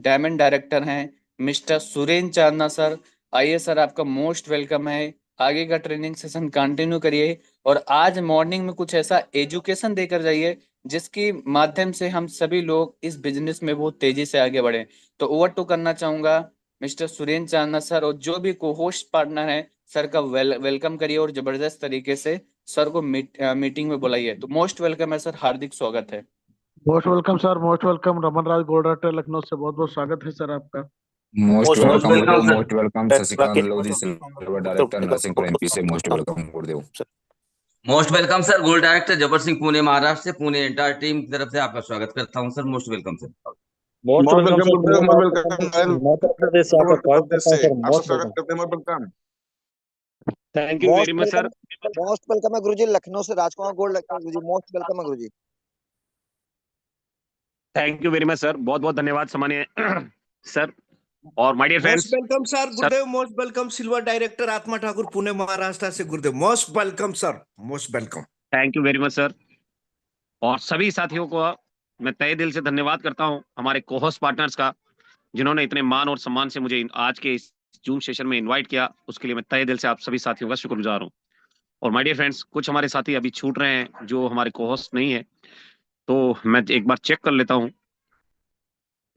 Diamond director हैं mister Surendra Chandna sir. आइए sir, आपका मोस्ट वेलकम है। आगे का ट्रेनिंग सेशन कंटिन्यू करिए और आज मॉर्निंग में कुछ ऐसा एजुकेशन देकर जाइए जिसके माध्यम से हम सभी लोग इस बिजनेस में बहुत तेजी से आगे बढ़े। तो ओवर टू करना चाहूंगा मिस्टर सुरेंद्र चांदना सर, और जो भी को होस्ट पार्टनर है सर का वेलकम करिए और जबरदस्त तरीके से सर को मीटिंग में बुलाइए। तो मोस्ट वेलकम है सर, हार्दिक स्वागत है। Most welcome sir, most welcome. Raman Raj gold director Lucknow से बहुत बहुत स्वागत है सर आपका। मोस्ट मोस्ट वेलकम वेलकम गुरुदेव, sir. Most welcome Shashikant Lodhi, silver director Narsinghpur MP से मोस्ट वेलकम गुरुदेव। Most welcome sir, gold director Jabar Singh Pune Maharashtra से, पुणे एंटायर टीम की तरफ से आपका स्वागत करता हूं sir. Most welcome sir. Most welcome sir, गुरुदेव, मोस्ट वेलकम मध्य प्रदेश से आपका स्वागत प्रदेश करता से हूं सर। आपका मोस्ट स्वागत वेलकम। करते हैं। Most welcome. Thank you very much sir. Most welcome है गुरुजी। लखनऊ से राजकुमार गोल्ड लगता है गुरुजी। मोस्ट वेलकम है गुरुजी। Thank you very much sir, बहुत बहुत धन्यवाद सम्मानीय सर। और my dear friends, most welcome sir गुरुदेव। Most welcome silver director Atma Thakur Pune Maharashtra से गुरुदेव। Most welcome sir, most welcome. Thank you very much sir. और सभी साथियों को मैं तहे दिल से धन्यवाद करता हूं, हमारे कोहोस्ट पार्टनर्स का, जिन्होंने इतने मान और सम्मान से मुझे आज के इस जूम सेशन में इनवाइट किया। उसके लिए मैं तहे दिल से आप सभी साथियों का शुक्रगुजार हूं। और माय डियर फ्रेंड्स, कुछ हमारे साथी अभी छूट रहे हैं जो हमारे कोहोस्ट नहीं है, तो मैं एक बार चेक कर लेता हूँ।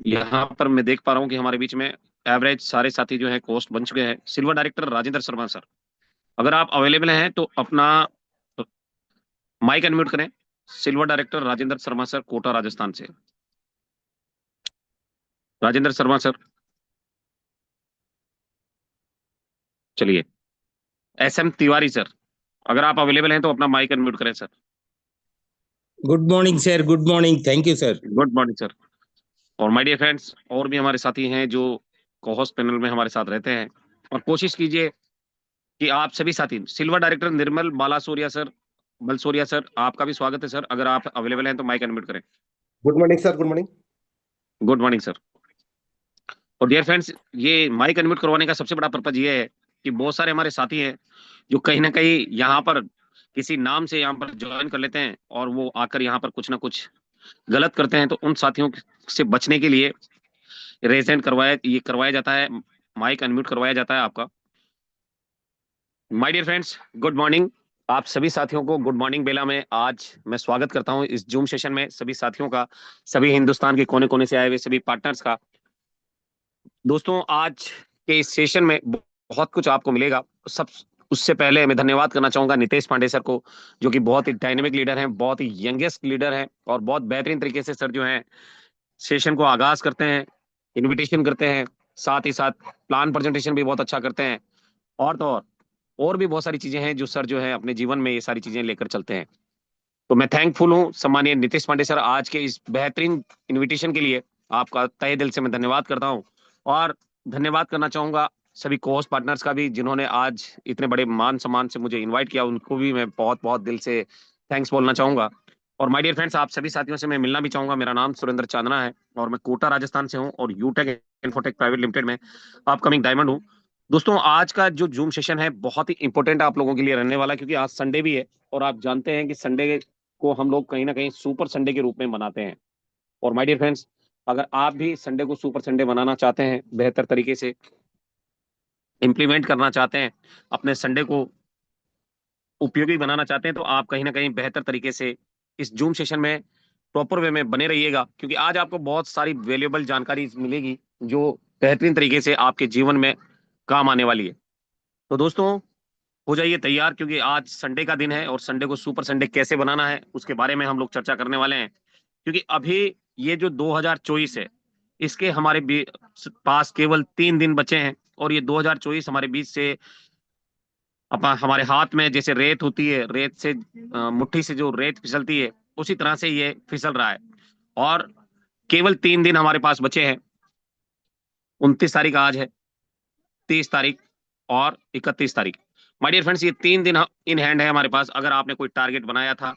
यहाँ पर मैं देख पा रहा हूँ कि हमारे बीच में एवरेज सारे साथी जो है कोस्ट बन चुके हैं। Silver director Rajendra Sharma sir, अगर आप अवेलेबल हैं तो अपना माइक अनम्यूट करें। Silver director Rajendra Sharma sir, Kota Rajasthan से। राजेंद्र शर्मा सर, चलिए। SM तिवारी सर, अगर आप अवेलेबल हैं तो अपना माइक अनम्यूट करें sir. Good morning sir, good morning, thank you sir. Good morning sir. और माय डियर फ्रेंड्स, और भी हमारे साथी हैं जो कोहोस्ट पैनल में हमारे साथ रहते हैं। और कोशिश कीजिए कि आप सभी साथी, सिल्वर डायरेक्टर निर्मल बालासोरिया सर, बलसोरिया सर, आपका भी स्वागत है सर। अगर आप अवेलेबल हैं तो माइक अनम्यूट करें। Good morning sir, good morning. Good morning sir. और डियर फ्रेंड्स, ये माइक अनम्यूट करवाने का सबसे बड़ा पर्पज ये है कि बहुत सारे हमारे साथी हैं जो कहीं ना कहीं यहाँ पर किसी नाम से यहाँ पर ज्वाइन कर लेते हैं और वो आकर यहाँ पर कुछ ना कुछ गलत करते हैं। तो उन साथियों से बचने के लिए ये करवाया जाता है, माइक अनम्यूट करवाया जाता है आपका। My dear friends, good morning. आप सभी साथियों को गुड मॉर्निंग बेला में आज मैं स्वागत करता हूं इस जूम सेशन में, सभी साथियों का, सभी हिंदुस्तान के कोने कोने से आए हुए सभी पार्टनर्स का। दोस्तों, आज के इस सेशन में बहुत कुछ आपको मिलेगा। सब उससे पहले मैं धन्यवाद करना चाहूंगा नितेश पांडे सर को, जो कि बहुत ही डायनेमिक लीडर हैं, बहुत ही यंगेस्ट लीडर हैं और बहुत बेहतरीन तरीके से सर जो है सेशन को आगाज करते हैं, इनविटेशन करते हैं, साथ ही साथ प्लान प्रेजेंटेशन भी बहुत अच्छा करते हैं। और तो और भी बहुत सारी चीजें हैं जो सर जो है अपने जीवन में ये सारी चीजें लेकर चलते हैं। तो मैं थैंकफुल हूँ सम्मानीय नितेश पांडे सर, आज के इस बेहतरीन इनविटेशन के लिए आपका तहे दिल से मैं धन्यवाद करता हूँ। और धन्यवाद करना चाहूंगा सभी कोहोस्ट पार्टनर्स का भी, जिन्होंने आज इतने बड़े मान सम्मान से मुझे इन्वाइट किया। उनको भी मैं बहुत बहुत दिल से थैंक्स बोलना चाहूंगा। और माय डियर फ्रेंड्स, आप सभी साथियों से मैं मिलना भी चाहूंगा। मेरा नाम सुरेंद्र चांदना है और मैं कोटा राजस्थान से हूँ और यूटेक इन्फोटेक प्राइवेट लिमिटेड में अपकमिंग डायमंड हूँ। दोस्तों, आज का जो जूम सेशन है बहुत ही इंपॉर्टेंट आप लोगों के लिए रहने वाला है, क्योंकि आज संडे भी है और आप जानते हैं कि संडे को हम लोग कहीं ना कहीं सुपर संडे के रूप में मनाते हैं। और माय डियर फ्रेंड्स, अगर आप भी संडे को सुपर संडे मनाना चाहते हैं, बेहतर तरीके से इंप्लीमेंट करना चाहते हैं, अपने संडे को उपयोगी बनाना चाहते हैं, तो आप कहीं ना कहीं बेहतर तरीके से इस जूम सेशन में प्रॉपर वे में बने रहिएगा, क्योंकि आज आपको बहुत सारी वैल्यूएबल जानकारी मिलेगी जो बेहतरीन तरीके से आपके जीवन में काम आने वाली है। तो दोस्तों, हो जाइए तैयार, क्योंकि आज संडे का दिन है और संडे को सुपर संडे कैसे बनाना है उसके बारे में हम लोग चर्चा करने वाले हैं। क्योंकि अभी ये जो 2024 है, इसके हमारे पास केवल 3 दिन बचे हैं और ये 2024 हमारे बीच से हमारे हाथ में जैसे रेत होती है, रेत से मुट्ठी से जो रेत फिसलती है, उसी तरह से ये फिसल रहा है। और केवल 3 दिन हमारे पास बचे हैं। 29 तारीख आज है, 30 तारीख और 31 तारीख। माय डियर फ्रेंड्स, ये 3 दिन इन हैंड है हमारे पास। अगर आपने कोई टारगेट बनाया था,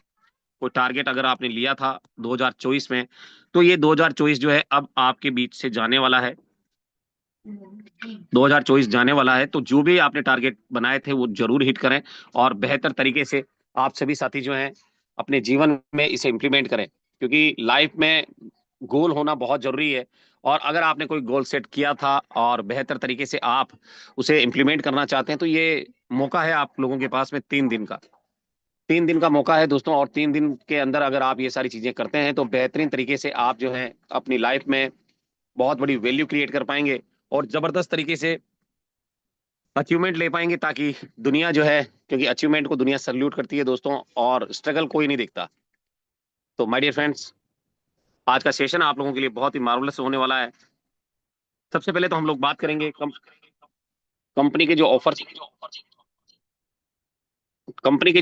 कोई टारगेट अगर आपने लिया था 2024 में, तो ये 2024 जो है अब आपके बीच से जाने वाला है। 2024 जाने वाला है, तो जो भी आपने टारगेट बनाए थे वो जरूर हिट करें और बेहतर तरीके से आप सभी साथी जो हैं अपने जीवन में इसे इंप्लीमेंट करें। क्योंकि लाइफ में गोल होना बहुत जरूरी है। और अगर आपने कोई गोल सेट किया था और बेहतर तरीके से आप उसे इम्प्लीमेंट करना चाहते हैं, तो ये मौका है आप लोगों के पास में 3 दिन का। 3 दिन का मौका है दोस्तों, और 3 दिन के अंदर अगर आप ये सारी चीजें करते हैं तो बेहतरीन तरीके से आप जो है अपनी लाइफ में बहुत बड़ी वैल्यू क्रिएट कर पाएंगे और जबरदस्त तरीके से अचीवमेंट ले पाएंगे, ताकि दुनिया जो है, क्योंकि अचीवमेंट को दुनिया सल्यूट करती है दोस्तों, और स्ट्रगल कोई नहीं देखता। तो माय डियर फ्रेंड्स, आज का सेशन आप लोगों के लिए बहुत ही मार्वलस होने वाला है। सबसे पहले तो हम लोग बात करेंगे कंपनी के जो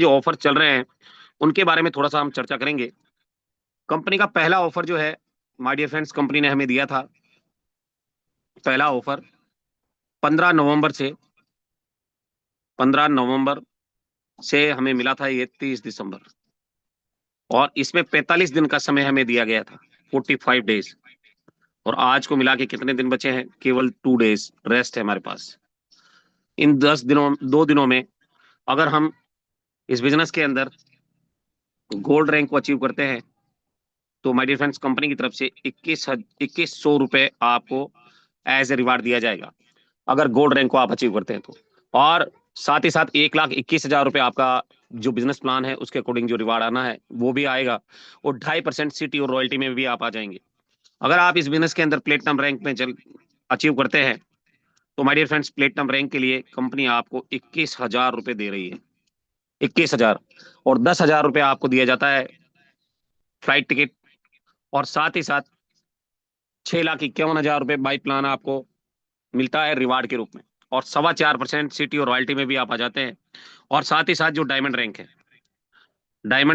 ऑफर चल रहे हैं उनके बारे में थोड़ा सा हम चर्चा करेंगे। कंपनी का पहला ऑफर जो है माय डियर फ्रेंड्स, कंपनी ने हमें दिया था पहला ऑफर 15 नवंबर से हमें मिला था ये 30 दिसंबर, और इसमें 45 दिन का समय हमें दिया गया था, 45 डेज। और आज को मिला के कितने दिन बचे हैं? केवल 2 डेज रेस्ट है हमारे पास। इन 2 दिनों में अगर हम इस बिजनेस के अंदर गोल्ड रैंक को अचीव करते हैं तो माय डियर फ्रेंड्स, कंपनी की तरफ से 2100 रुपए आपको एज ए रिवार्ड दिया जाएगा अगर गोल्ड रैंक को आप अचीव करते हैं तो। और साथ ही साथ 1,21,000 रुपए आपका जो बिजनेस प्लान है उसके अकॉर्डिंग जो रिवार्ड आना है वो भी आएगा, और 2.5% सिटी और रॉयल्टी में भी आप आ जाएंगे। अगर आप इस बिजनेस के अंदर प्लेटिनम रैंक में अचीव करते हैं तो my dear friends, platinum rank के लिए कंपनी आपको 21,000 रुपए दे रही है, 21,000। और 10,000 रुपए आपको दिया जाता है फ्लाइट टिकट, और साथ ही साथ 6,51,000 रुपए बाई प्लान आपको मिलता है रिवार्ड के रूप में, और 4.25% सिटी और रॉयल्टी में भी आप आ जाते हैं। और साथ ही साथ जो डायमंड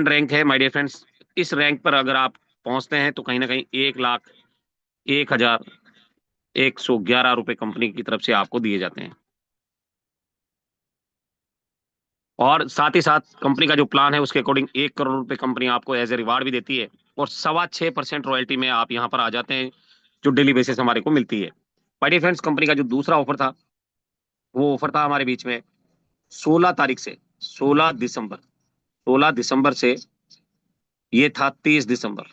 रैंक है माय डियर फ्रेंड्स, इस रैंक पर अगर आप पहुंचते हैं तो कहीं ना कहीं 1,01,111 रुपए कंपनी की तरफ से आपको दिए जाते हैं। और साथ ही साथ कंपनी का जो प्लान है उसके अकॉर्डिंग 1 करोड़ रुपए कंपनी आपको एज ए रिवार्ड भी देती है, और 6.25% रॉयल्टी में आप यहाँ पर आ जाते हैं, जो डेली बेसिस हमारे को मिलती है। माय डियर फ्रेंड्स, कंपनी का जो दूसरा ऑफर था वो ऑफर था हमारे बीच में 16 तारीख से 16 दिसंबर से ये था 30 दिसंबर,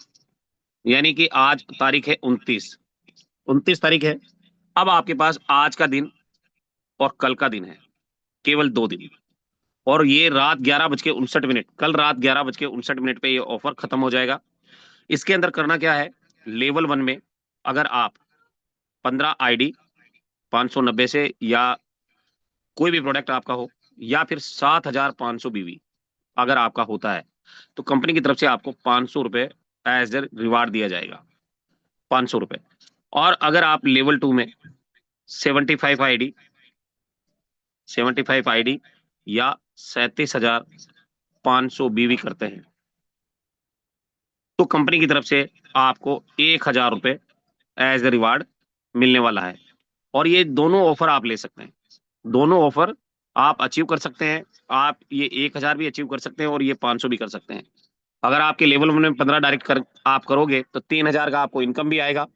यानी कि आज तारीख है 29 तारीख है। अब आपके पास आज का दिन और कल का दिन है, केवल 2 दिन, और ये रात 11:59, कल रात 11:59 पे ये ऑफर खत्म हो जाएगा। इसके अंदर करना क्या है? लेवल 1 में अगर आप 15 आईडी 590 से या कोई भी प्रोडक्ट आपका हो, या फिर 7,500 बीवी अगर आपका होता है, तो कंपनी की तरफ से आपको 500 रुपए एज ए रिवार्ड दिया जाएगा, 500 रुपए। और अगर आप लेवल 2 में 75 आईडी या 37,500 बीवी करते हैं तो कंपनी की तरफ से आपको 1,000 रुपए एज ए रिवार्ड मिलने वाला है। और ये दोनों ऑफर आप ले सकते हैं, दोनों ऑफर आप अचीव कर सकते हैं। आप ये 1,000 भी अचीव कर सकते हैं और ये 500 भी कर सकते हैं। अगर आपके लेवल 1 में 15 डायरेक्ट आप करोगे तो 3,000 का आपको इनकम भी आएगा,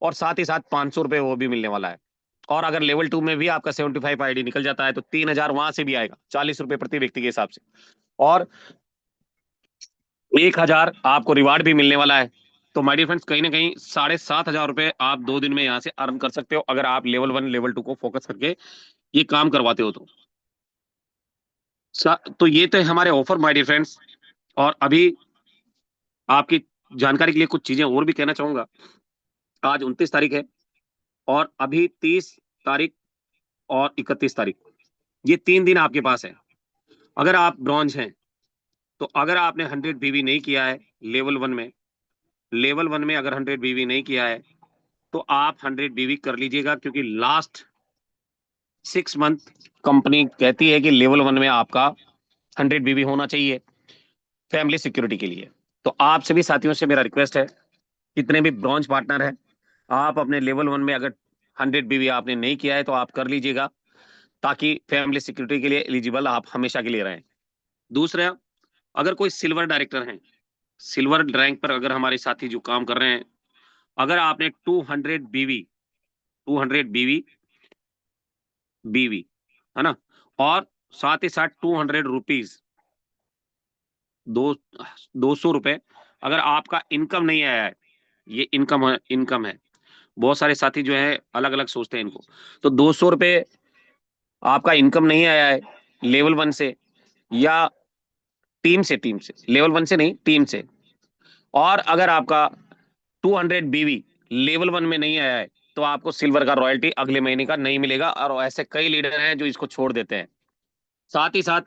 और साथ ही साथ 500 रुपए वो भी मिलने वाला है। और अगर लेवल 2 में भी आपका 75 आईडी निकल जाता है तो 3,000 वहां से भी आएगा, 40 रुपए प्रति व्यक्ति के हिसाब से, और 1,000 आपको रिवार्ड भी मिलने वाला है। तो माय डियर फ्रेंड्स, कहीं ना कहीं 7,500 रुपए आप 2 दिन में यहाँ से अर्न कर सकते हो, अगर आप लेवल 1 लेवल 2 को फोकस करके ये काम करवाते हो तो। तो ये तो है हमारे ऑफर माय डियर फ्रेंड्स। और अभी आपकी जानकारी के लिए कुछ चीजें और भी कहना चाहूंगा। आज 29 तारीख है और अभी 30 तारीख और 31 तारीख, ये 3 दिन आपके पास है। अगर आप ब्रॉन्ज हैं तो अगर आपने 100 बीवी नहीं किया है लेवल 1 में अगर 100 बीवी नहीं किया है तो आप 100 बीवी कर लीजिएगा, क्योंकि लास्ट 6 मंथ कंपनी कहती है कि लेवल 1 में आपका 100 बीवी होना चाहिए फैमिली सिक्योरिटी के लिए। तो आप सभी साथियों से मेरा रिक्वेस्ट है, जितने भी ब्रॉन्ज पार्टनर है, आप अपने लेवल 1 में अगर 100 बीवी आपने नहीं किया है तो आप कर लीजिएगा, ताकि फैमिली सिक्योरिटी के लिए एलिजिबल आप हमेशा के लिए रहें। दूसरा, अगर कोई सिल्वर डायरेक्टर हैं, सिल्वर रैंक पर अगर हमारे साथी जो काम कर रहे हैं, अगर आपने 200 बीवी है ना, और साथ ही साथ 200 रुपीज 200 रुपए अगर आपका इनकम नहीं आया है ये इनकम है। बहुत सारे साथी जो है अलग अलग सोचते हैं इनको। तो 200 रुपए आपका इनकम नहीं आया है लेवल 1 से या टीम से लेवल 1 से नहीं, टीम से, और अगर आपका 200 बीवी लेवल 1 में नहीं आया है तो आपको सिल्वर का रॉयल्टी अगले महीने का नहीं मिलेगा। और ऐसे कई लीडर हैं जो इसको छोड़ देते हैं। साथ ही साथ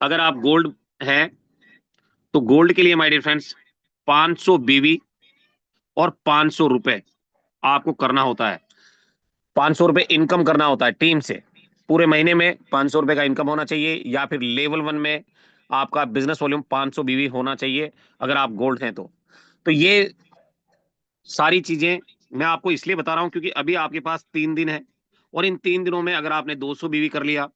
अगर आप गोल्ड हैं तो गोल्ड के लिए माय डियर फ्रेंड्स 500 बीवी और 500 रुपए आपको करना होता है। 500 रुपए इनकम करना होता है टीम से। पूरे महीने में 500 रुपए का इनकम होना चाहिए, या फिर लेवल 1 में आपका बिजनेस वॉल्यूम 500 बीवी होना चाहिए अगर आप गोल्ड हैं तो ये सारी चीजें मैं आपको इसलिए बता रहा हूं क्योंकि अभी आपके पास 3 दिन है, और इन 3 दिनों में अगर आपने 200 बीवी कर लिया,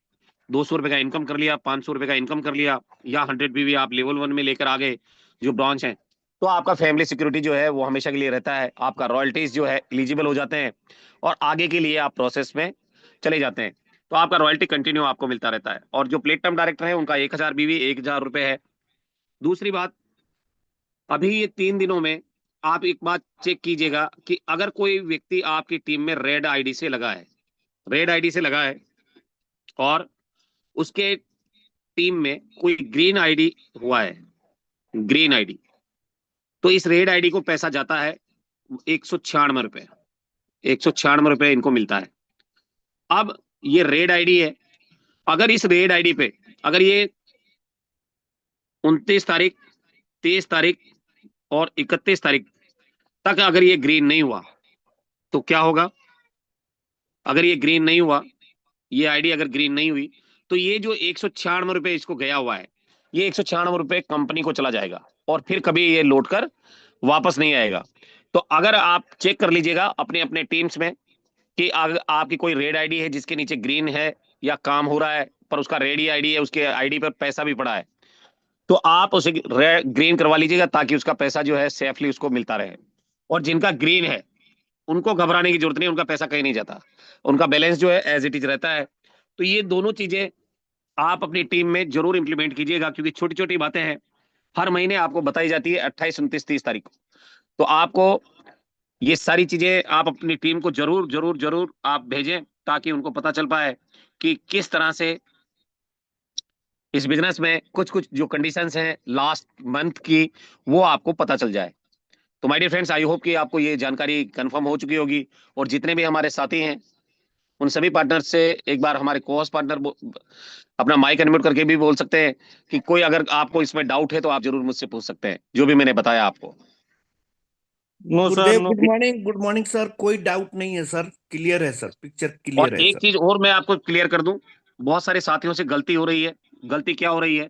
200 रुपए का इनकम कर लिया, 500 रुपए का इनकम कर लिया, या 100 बीवी आप लेवल 1 में लेकर आ गए जो ब्रॉन्ज है, तो आपका फैमिली सिक्योरिटी जो है वो हमेशा के लिए रहता है। आपका रॉयल्टीज जो है एलिजिबल हो जाते हैं और आगे के लिए आप प्रोसेस में चले जाते हैं, तो आपका रॉयल्टी कंटिन्यू आपको मिलता रहता है। और जो प्लेटिनम डायरेक्टर है उनका 1000 बीवी 1000 रुपए है। दूसरी बात, अभी ये 3 दिनों में आप एक बात चेक कीजिएगा कि अगर कोई व्यक्ति आपकी टीम में रेड आईडी से लगा है, रेड आईडी से लगा है, और उसके टीम में कोई ग्रीन आईडी हुआ है, ग्रीन आईडी, तो इस रेड आईडी को पैसा जाता है 196 रुपए, 196 रुपए इनको मिलता है। अब ये रेड आईडी है, अगर इस रेड आईडी पे अगर ये 29 तारीख, 23 तारीख और 31 तारीख तक अगर ये ग्रीन नहीं हुआ तो क्या होगा? अगर ये ग्रीन नहीं हुआ, ये आईडी अगर ग्रीन नहीं हुई, तो ये जो 196 रुपए इसको गया हुआ है, ये 196 रुपए कंपनी को चला जाएगा और फिर कभी ये लौट कर वापस नहीं आएगा। तो अगर आप चेक कर लीजिएगा अपने अपने टीम्स में कि अगर आपकी कोई रेड आईडी है जिसके नीचे ग्रीन है या काम हो रहा है पर उसका रेड आईडी है, उसके आईडी पर पैसा भी पड़ा है, तो आप उसे ग्रीन करवा लीजिएगा ताकि उसका पैसा जो है सेफली उसको मिलता रहे। और जिनका ग्रीन है उनको घबराने की जरूरत नहीं, उनका पैसा कहीं नहीं जाता, उनका बैलेंस जो है एज इट इज रहता है। तो ये दोनों चीजें आप अपनी टीम में जरूर इंप्लीमेंट कीजिएगा, क्योंकि छोटी छोटी बातें हैं, हर महीने आपको बताई जाती है 28, 29, 30 तारीख को। तो आपको ये सारी चीजें आप अपनी टीम को जरूर जरूर जरूर आप भेजें ताकि उनको पता चल पाए कि किस तरह से इस बिजनेस में कुछ कुछ जो कंडीशंस हैं लास्ट मंथ की वो आपको पता चल जाए। तो my dear friends, I hope कि आपको ये जानकारी कंफर्म हो चुकी होगी, और जितने भी हमारे साथी हैं उन सभी पार्टनर से एक बार हमारे को होस्ट पार्टनर अपना माइक अनम्यूट करके भी बोल सकते हैं कि कोई अगर आपको इसमें डाउट है तो आप जरूर मुझसे पूछ सकते हैं, जो भी मैंने बताया आपको। नो सर, गुरुदेव, नो। Good morning sir. कोई डाउट नहीं है सर, क्लियर है सर, पिक्चर और क्लियर है एक सर। चीज और मैं आपको क्लियर कर दूं, बहुत सारे साथियों से गलती हो रही है। गलती क्या हो रही है?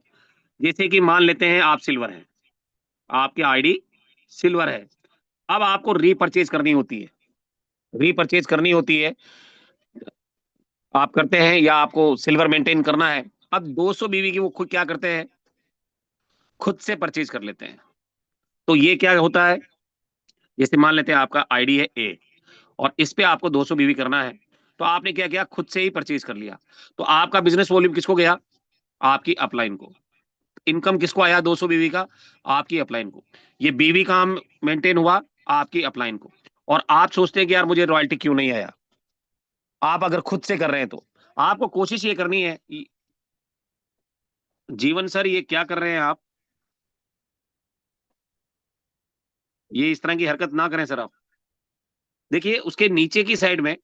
जैसे कि मान लेते हैं आप सिल्वर हैं, आपकी आईडी सिल्वर है, अब आपको रीपरचेज करनी होती है, रीपरचेज करनी होती है, आप करते हैं या आपको सिल्वर मेंटेन करना है। अब 200 बीवी की वो खुद क्या करते हैं, खुद से परचेज कर लेते हैं। तो ये क्या होता है, जैसे मान लेते हैं आपका आईडी है ए और इस पे आपको 200 बीवी करना है, तो आपने क्या किया, खुद से ही परचेज कर लिया। तो आपका बिजनेस वॉल्यूम किसको गया? आपकी अपलाइन को। इनकम किसको आया 200 बीवी का? आपकी अपलाइन को। ये बीवी का मेंटेन हुआ आपकी अपलाइन को। और आप सोचते हैं कि यार मुझे रॉयल्टी क्यों नहीं आया? आप अगर खुद से कर रहे हैं तो आपको कोशिश ये करनी है। जीवन सर, ये क्या कर रहे हैं आप? ये इस तरह की हरकत ना करें सर। आप देखिए उसके नीचे की साइड में,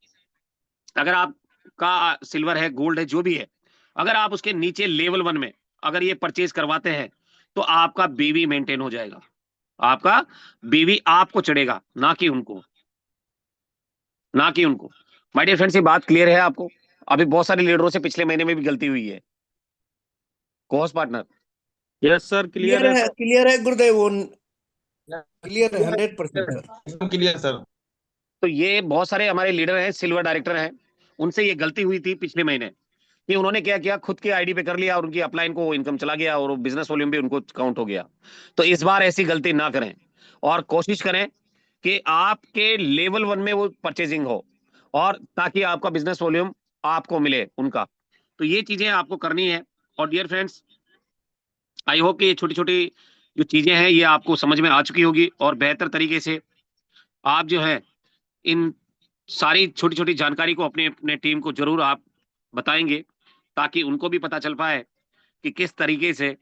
अगर आपका सिल्वर है, गोल्ड है, जो भी है, अगर आप उसके नीचे लेवल 1 में अगर ये परचेज करवाते हैं तो आपका बीवी मेंटेन हो जाएगा, आपका बीवी आपको चढ़ेगा, ना कि उनको, ना कि उनको। माय डियर फ्रेंड्स, ये बात क्लियर है आपको? अभी बहुत सारे लीडरों से पिछले महीने में भी गलती हुई है। Course partner, yes sir, clear है। क्लियर है गुरुदेव, वो क्लियर है 100% सर। Clear sir. तो ये बहुत सारे हमारे लीडर हैं, सिल्वर डायरेक्टर हैं, उनसे ये गलती हुई थी पिछले महीने कि उन्होंने क्या किया, खुद के आईडी पे कर लिया और उनकी अपलाइन को इनकम चला गया और बिजनेस वॉल्यूम भी उनको काउंट हो गया। तो इस बार ऐसी गलती ना करें और कोशिश करें कि आपके लेवल 1 में वो परचेजिंग हो, और ताकि आपका बिजनेस वॉल्यूम आपको मिले उनका। तो ये चीजें आपको करनी है। और डियर फ्रेंड्स, आई होप कि ये छोटी छोटी जो चीजें हैं ये आपको समझ में आ चुकी होगी और बेहतर तरीके से आप जो है इन सारी छोटी छोटी जानकारी को अपने अपने टीम को जरूर आप बताएंगे, ताकि उनको भी पता चल पाए कि किस तरीके से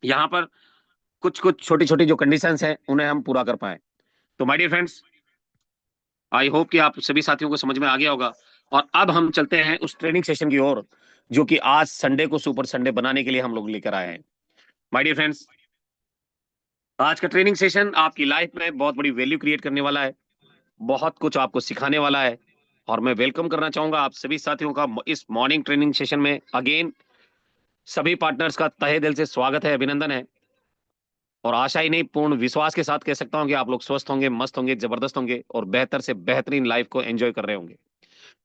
यहाँ पर कुछ कुछ छोटी छोटी जो कंडीशंस हैं उन्हें हम पूरा कर पाए। तो my dear friends, I hope कि आप सभी साथियों को समझ में आ गया होगा। और अब हम चलते हैं उस ट्रेनिंग सेशन की ओर जो कि आज संडे को सुपर संडे बनाने के लिए हम लोग लेकर आए हैं। माय डियर फ्रेंड्स, आज का ट्रेनिंग सेशन आपकी लाइफ में बहुत बड़ी वैल्यू क्रिएट करने वाला है, बहुत कुछ आपको सिखाने वाला है। और मैं वेलकम करना चाहूंगा आप सभी साथियों का इस मॉर्निंग ट्रेनिंग सेशन में। अगेन सभी पार्टनर्स का तहे दिल से स्वागत है, अभिनंदन है। और आशा ही नहीं, पूर्ण विश्वास के साथ कह सकता हूं कि आप लोग स्वस्थ होंगे, मस्त होंगे, जबरदस्त होंगे और बेहतर से बेहतरीन लाइफ को एंजॉय कर रहे होंगे।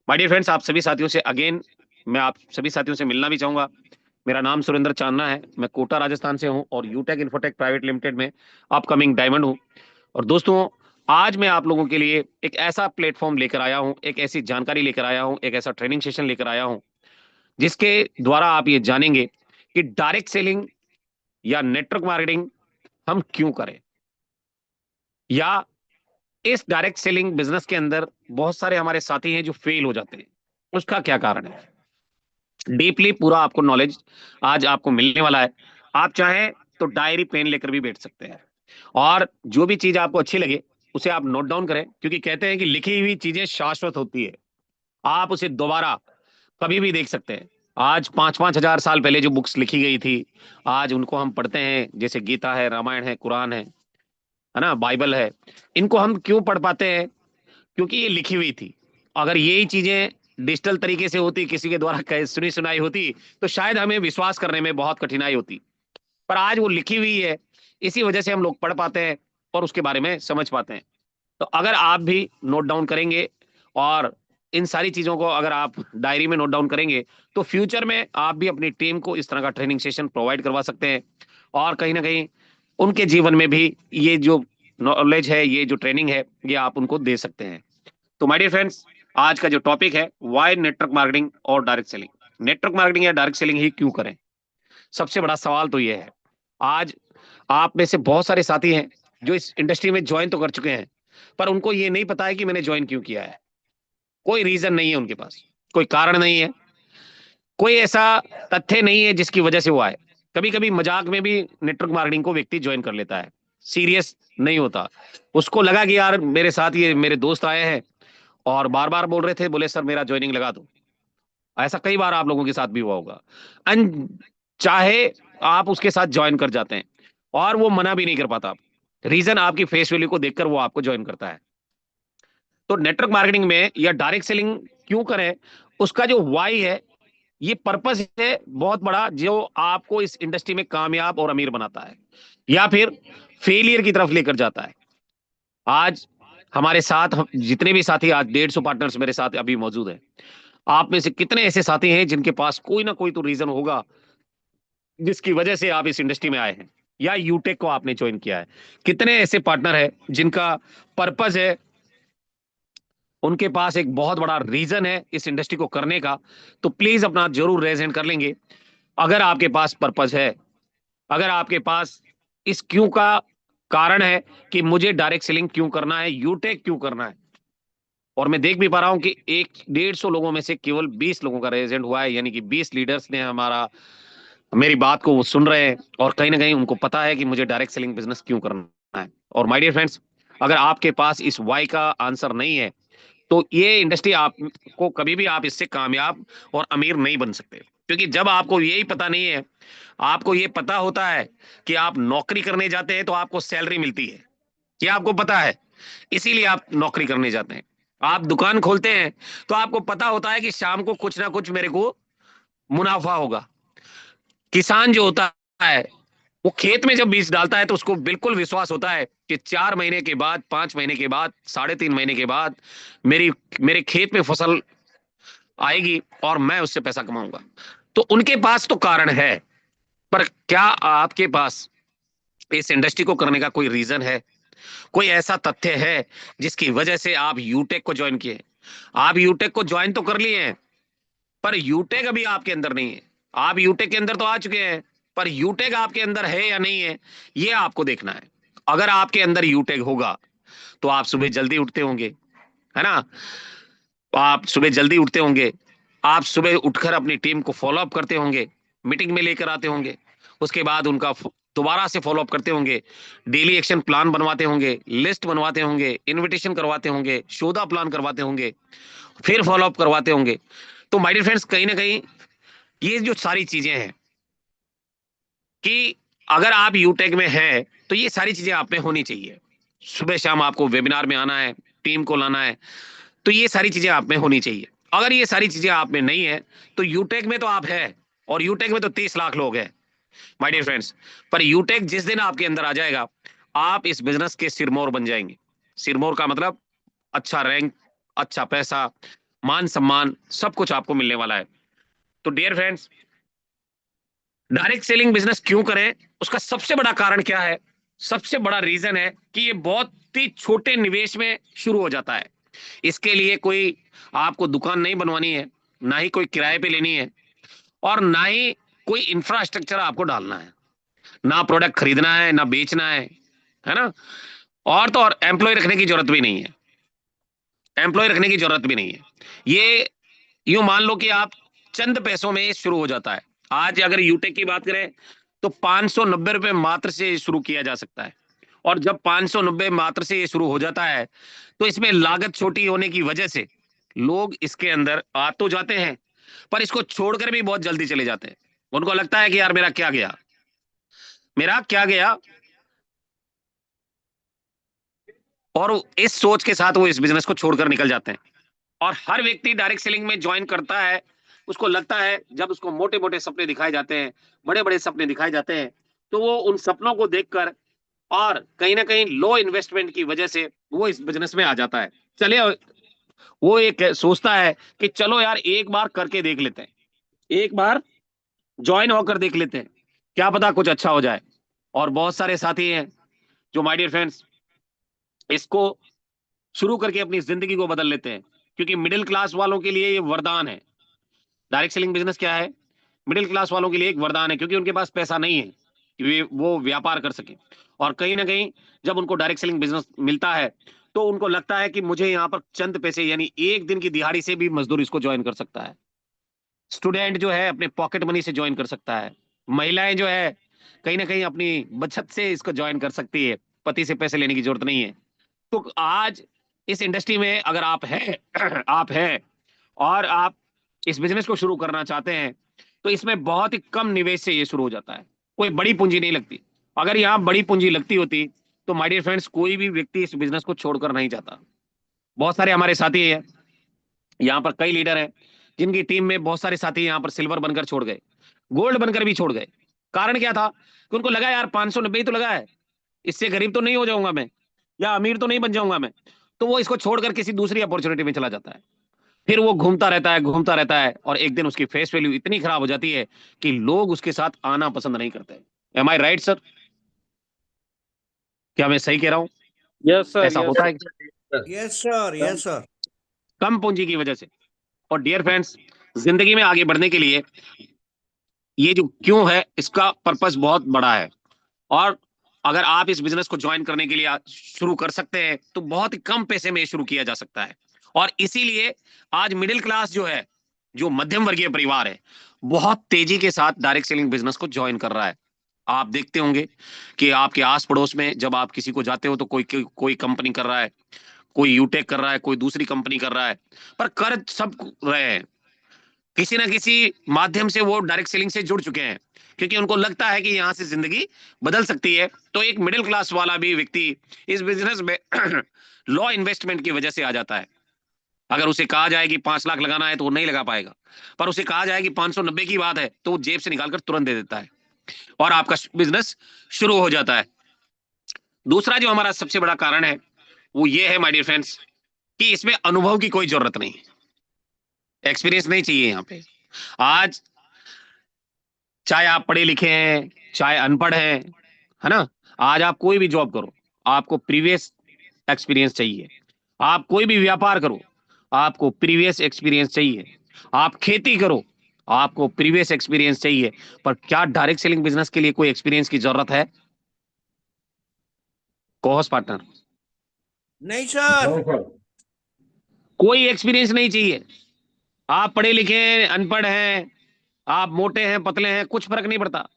माय डियर फ्रेंड्स, आप सभी साथियों से अगेन मैं आप सभी साथियों से मिलना भी चाहूंगा। मेरा नाम सुरेंद्र चांदना है, मैं कोटा राजस्थान से हूं और यूटेक इन्फोटेक प्राइवेट लिमिटेड में अपकमिंग डायमंड हूं। और दोस्तों, आज मैं आप लोगों के लिए एक ऐसा प्लेटफॉर्म लेकर आया हूं, एक ऐसी जानकारी लेकर आया हूं, एक ऐसा ट्रेनिंग सेशन लेकर आया हूं जिसके द्वारा आप ये जानेंगे कि डायरेक्ट सेलिंग या नेटवर्क मार्केटिंग हम क्यों करें, या इस डायरेक्ट सेलिंग बिजनेस के अंदर बहुत सारे हमारे साथी हैं जो फेल हो जाते हैं, उसका क्या कारण है। डीपली पूरा आपको नॉलेज आज आपको मिलने वाला है। आप चाहें तो डायरी पेन लेकर भी बैठ सकते हैं और जो भी चीज आपको अच्छी लगे उसे आप नोट डाउन करें, क्योंकि कहते हैं कि लिखी हुई चीजें शाश्वत होती है, आप उसे दोबारा कभी भी देख सकते हैं। आज 5-5 हजार साल पहले जो बुक्स लिखी गई थी, आज उनको हम पढ़ते हैं, जैसे गीता है, रामायण है, कुरान है ना, बाइबल है। इनको हम क्यों पढ़ पाते हैं? क्योंकि ये लिखी हुई थी। अगर यही चीजें डिजिटल तरीके से होती, किसी के द्वारा सुनी सुनाई होती, तो शायद हमें विश्वास करने में बहुत कठिनाई होती। पर आज वो लिखी हुई है, इसी वजह से हम लोग पढ़ पाते हैं और उसके बारे में समझ पाते हैं। तो अगर आप भी नोट डाउन करेंगे और इन सारी चीजों को अगर आप डायरी में नोट डाउन करेंगे, तो फ्यूचर में आप भी अपनी टीम को इस तरह का ट्रेनिंग सेशन प्रोवाइड करवा सकते हैं और कहीं ना कहीं उनके जीवन में भी ये जो नॉलेज है, ये जो ट्रेनिंग है, ये आप उनको दे सकते हैं। तो माय डियर फ्रेंड्स, आज का जो टॉपिक है, व्हाई नेटवर्क मार्केटिंग और डायरेक्ट सेलिंग। नेटवर्क मार्केटिंग या डायरेक्ट सेलिंग ही क्यों करें? सबसे बड़ा सवाल तो ये है। आज आप में से बहुत सारे साथी हैं जो इस इंडस्ट्री में ज्वाइन तो कर चुके हैं, पर उनको ये नहीं पता है कि मैंने ज्वाइन क्यों किया है। कोई रीजन नहीं है उनके पास, कोई कारण नहीं है, कोई ऐसा तथ्य नहीं है जिसकी वजह से वो आए। कभी कभी मजाक में भी नेटवर्क मार्केटिंग को व्यक्ति ज्वाइन कर लेता है, सीरियस नहीं होता। उसको लगा कि यार मेरे साथ ये मेरे दोस्त आए हैं और बार बार बोल रहे थे, बोले सर मेरा ज्वाइनिंग लगा दो। ऐसा कई बार आप लोगों के साथ भी हुआ होगा। चाहे आप उसके साथ ज्वाइन कर जाते हैं और वो मना भी नहीं कर पाता। रीजन आपकी फेस वैल्यू को देखकर वो आपको ज्वाइन करता है। तो नेटवर्क मार्केटिंग में या डायरेक्ट सेलिंग क्यों करें, उसका जो वाई है, ये पर्पस है बहुत बड़ा, जो आपको इस इंडस्ट्री में कामयाब और अमीर बनाता है या फिर फेलियर की तरफ लेकर जाता है। आज हमारे साथ जितने भी साथी, आज 150 पार्टनर्स मेरे साथ अभी मौजूद हैं। आप में से कितने ऐसे साथी हैं जिनके पास कोई ना कोई तो रीजन होगा जिसकी वजह से आप इस इंडस्ट्री में आए हैं या यूटेक को आपने ज्वाइन किया है? कितने ऐसे पार्टनर हैं जिनका पर्पस है, उनके पास एक बहुत बड़ा रीजन है इस इंडस्ट्री को करने का? तो प्लीज अपना जरूर रेज हैंड कर लेंगे अगर आपके पास पर्पस है, अगर आपके पास इस क्यों का कारण है कि मुझे डायरेक्ट सेलिंग क्यों करना है, यूटेक क्यों करना है। और मैं देख भी पा रहा हूं कि 150 लोगों में से केवल 20 लोगों का रेज हैंड हुआ है, यानी कि 20 लीडर्स ने मेरी बात को वो सुन रहे हैं और कहीं ना कहीं उनको पता है कि मुझे डायरेक्ट सेलिंग बिजनेस क्यों करना है। और माय डियर फ्रेंड्स, अगर आपके पास इस वाई का आंसर नहीं है, तो ये इंडस्ट्री आपको कभी भी आप इससे कामयाब और अमीर नहीं बन सकते। क्योंकि जब आपको यही पता नहीं है, आपको ये पता होता है कि आप नौकरी करने जाते हैं तो आपको सैलरी मिलती है, ये आपको पता है, इसीलिए आप नौकरी करने जाते हैं। आप दुकान खोलते हैं तो आपको पता होता है कि शाम को कुछ ना कुछ मेरे को मुनाफा होगा। किसान जो होता है, वो खेत में जब बीज डालता है तो उसको बिल्कुल विश्वास होता है कि 4 महीने के बाद, 5 महीने के बाद, 3.5 महीने के बाद मेरे खेत में फसल आएगी और मैं उससे पैसा कमाऊंगा। तो उनके पास तो कारण है, पर क्या आपके पास इस इंडस्ट्री को करने का कोई रीजन है, कोई ऐसा तथ्य है जिसकी वजह से आप यूटेक को ज्वाइन किए? आप यूटेक को ज्वाइन तो कर लिए हैं, पर यूटेक अभी आपके अंदर नहीं है। आप यूटेक के अंदर तो आ चुके हैं, पर यूटेक आपके अंदर है या नहीं है ये आपको देखना है। अगर आपके अंदर यूटेक होगा तो आप सुबह जल्दी उठते होंगे, है ना, आप सुबह जल्दी उठते होंगे, आप सुबह उठकर अपनी टीम को फॉलो अप करते होंगे, मीटिंग में लेकर आते होंगे, उसके बाद उनका दोबारा से फॉलो अप करते होंगे, डेली एक्शन प्लान बनवाते होंगे, लिस्ट बनवाते होंगे, इनविटेशन करवाते होंगे, सौदा प्लान करवाते होंगे, फिर फॉलो अप करवाते होंगे। तो माय डियर फ्रेंड्स, कहीं ना कहीं ये जो सारी चीजें हैं कि अगर आप यूटेक में हैं तो ये सारी चीजें आप में होनी चाहिए। सुबह शाम आपको वेबिनार में आना है, टीम को लाना है, तो ये सारी चीजें आप में होनी चाहिए। अगर ये सारी चीजें आप में नहीं है तो यूटेक में तो आप है, और यूटेक में तो 30 लाख लोग हैं माय डियर फ्रेंड्स। पर यूटेक जिस दिन आपके अंदर आ जाएगा, आप इस बिजनेस के सिरमौर बन जाएंगे। सिरमौर का मतलब अच्छा रैंक, अच्छा पैसा, मान सम्मान, सब कुछ आपको मिलने वाला है। तो dear friends, direct selling business क्यों करें, उसका सबसे बड़ा कारण क्या है? सबसे बड़ा रीजन है कि ये बहुत ही छोटे निवेश में शुरू हो जाता है। इसके लिए कोई आपको दुकान नहीं बनवानी है, ना ही कोई किराए पे लेनी है, और ना ही कोई इंफ्रास्ट्रक्चर आपको डालना है, ना प्रोडक्ट खरीदना है, ना बेचना है ना, और तो और एम्प्लॉय रखने की जरूरत भी नहीं है, एम्प्लॉय रखने की जरूरत भी नहीं है। ये यूं मान लो कि आप चंद पैसों में ये शुरू हो जाता है। आज अगर यूटेक की बात करें तो 590 रुपए मात्र से शुरू किया जा सकता है, और जब 590 मात्र से ये शुरू हो जाता है तो इसमें लागत छोटी होने की वजह से लोग इसके अंदर आ तो जाते हैं, पर इसको छोड़कर भी बहुत जल्दी चले जाते हैं। उनको लगता है कि यार मेरा क्या गया, मेरा क्या गया, और इस सोच के साथ वो इस बिजनेस को छोड़कर निकल जाते हैं। और हर व्यक्ति डायरेक्ट सेलिंग में ज्वाइन करता है, उसको लगता है, जब उसको मोटे मोटे सपने दिखाए जाते हैं, बड़े बड़े सपने दिखाए जाते हैं, तो वो उन सपनों को देखकर और कहीं ना कहीं लो इन्वेस्टमेंट की वजह से वो इस बिजनेस में आ जाता है। चलिए, वो एक सोचता है कि चलो यार एक बार करके देख लेते हैं, एक बार ज्वाइन होकर देख लेते हैं, क्या पता कुछ अच्छा हो जाए। और बहुत सारे साथी हैं जो माय डियर फ्रेंड्स इसको शुरू करके अपनी जिंदगी को बदल लेते हैं, क्योंकि मिडिल क्लास वालों के लिए ये वरदान है। डायरेक्ट सेलिंग बिजनेस क्या है? मिडिल क्लास वालों के लिए एक वरदान है, क्योंकि उनके पास पैसा नहीं है कि वो व्यापार कर सके। और कहीं ना कहीं जब उनको डायरेक्ट सेलिंग बिजनेस मिलता है तो उनको लगता है कि मुझे यहाँ पर चंद पैसे, यानी एक दिन की दिहाड़ी से भी मजदूर इसको ज्वाइन कर सकता है। स्टूडेंट जो है अपने पॉकेट मनी से ज्वाइन कर सकता है, महिलाएं जो है कहीं ना कहीं अपनी बचत से इसको ज्वाइन कर सकती है, पति से पैसे लेने की जरूरत नहीं है। तो आज इस इंडस्ट्री में अगर आप हैं आप हैं और आप इस बिजनेस को शुरू करना चाहते हैं, तो इसमें बहुत ही कम निवेश से ये शुरू हो जाता है, कोई बड़ी पूंजी नहीं लगती। अगर यहाँ बड़ी पूंजी लगती होती तो माय डियर फ्रेंड्स कोई भी व्यक्ति इस बिजनेस को छोड़कर नहीं जाता। बहुत सारे हमारे साथी हैं यहाँ पर, कई लीडर हैं जिनकी टीम में बहुत सारे साथी यहाँ पर सिल्वर बनकर छोड़ गए, गोल्ड बनकर भी छोड़ गए। कारण क्या था कि उनको लगा यार 590 ही तो लगा है, इससे गरीब तो नहीं हो जाऊंगा मैं, या अमीर तो नहीं बन जाऊंगा मैं, तो वो इसको छोड़कर किसी दूसरी अपॉर्चुनिटी में चला जाता है। फिर वो घूमता रहता है, घूमता रहता है, और एक दिन उसकी फेस वैल्यू इतनी खराब हो जाती है कि लोग उसके साथ आना पसंद नहीं करते। एम आई राइट सर? क्या मैं सही कह रहा हूं? यस सर, ऐसा होता है यस सर, यस सर। कम पूंजी की वजह से। और डियर फ्रेंड्स, जिंदगी में आगे बढ़ने के लिए ये जो क्यों है, इसका पर्पस बहुत बड़ा है। और अगर आप इस बिजनेस को ज्वाइन करने के लिए शुरू कर सकते हैं तो बहुत ही कम पैसे में शुरू किया जा सकता है। और इसीलिए आज मिडिल क्लास जो है, जो मध्यम वर्गीय परिवार है, बहुत तेजी के साथ डायरेक्ट सेलिंग बिजनेस को ज्वाइन कर रहा है। आप देखते होंगे कि आपके आस पड़ोस में जब आप किसी को जाते हो तो कोई कंपनी कर रहा है, कोई यूटेक कर रहा है, कोई दूसरी कंपनी कर रहा है, पर कर सब रहे हैं, किसी ना किसी माध्यम से वो डायरेक्ट सेलिंग से जुड़ चुके हैं, क्योंकि उनको लगता है कि यहां से जिंदगी बदल सकती है। तो एक मिडिल क्लास वाला भी व्यक्ति इस बिजनेस में लो इन्वेस्टमेंट की वजह से आ जाता है। अगर उसे कहा जाए कि 5 लाख लगाना है तो वो नहीं लगा पाएगा, पर उसे कहा जाए कि 590 की बात है तो वो जेब से निकालकर तुरंत दे देता है, और आपका बिजनेस शुरू हो जाता है। दूसरा जो हमारा सबसे बड़ा कारण है वो ये है माय डियर फ्रेंड्स, कि इसमें अनुभव की कोई जरूरत नहीं, एक्सपीरियंस नहीं चाहिए यहाँ पे। आज चाहे आप पढ़े लिखे हैं, चाहे अनपढ़ हैं, है ना, आज आप कोई भी जॉब करो, आपको प्रीवियस एक्सपीरियंस चाहिए। आप कोई भी व्यापार करो, आपको प्रीवियस एक्सपीरियंस चाहिए। आप खेती करो, आपको प्रीवियस एक्सपीरियंस चाहिए, पर क्या डायरेक्ट सेलिंग बिजनेस के लिए कोई एक्सपीरियंस की जरूरत है? कोहोस्ट पार्टनर, नहीं सर। कोई एक्सपीरियंस नहीं चाहिए। आप पढ़े लिखे हैं, अनपढ़ हैं, आप मोटे हैं, पतले हैं, कुछ फर्क नहीं पड़ता।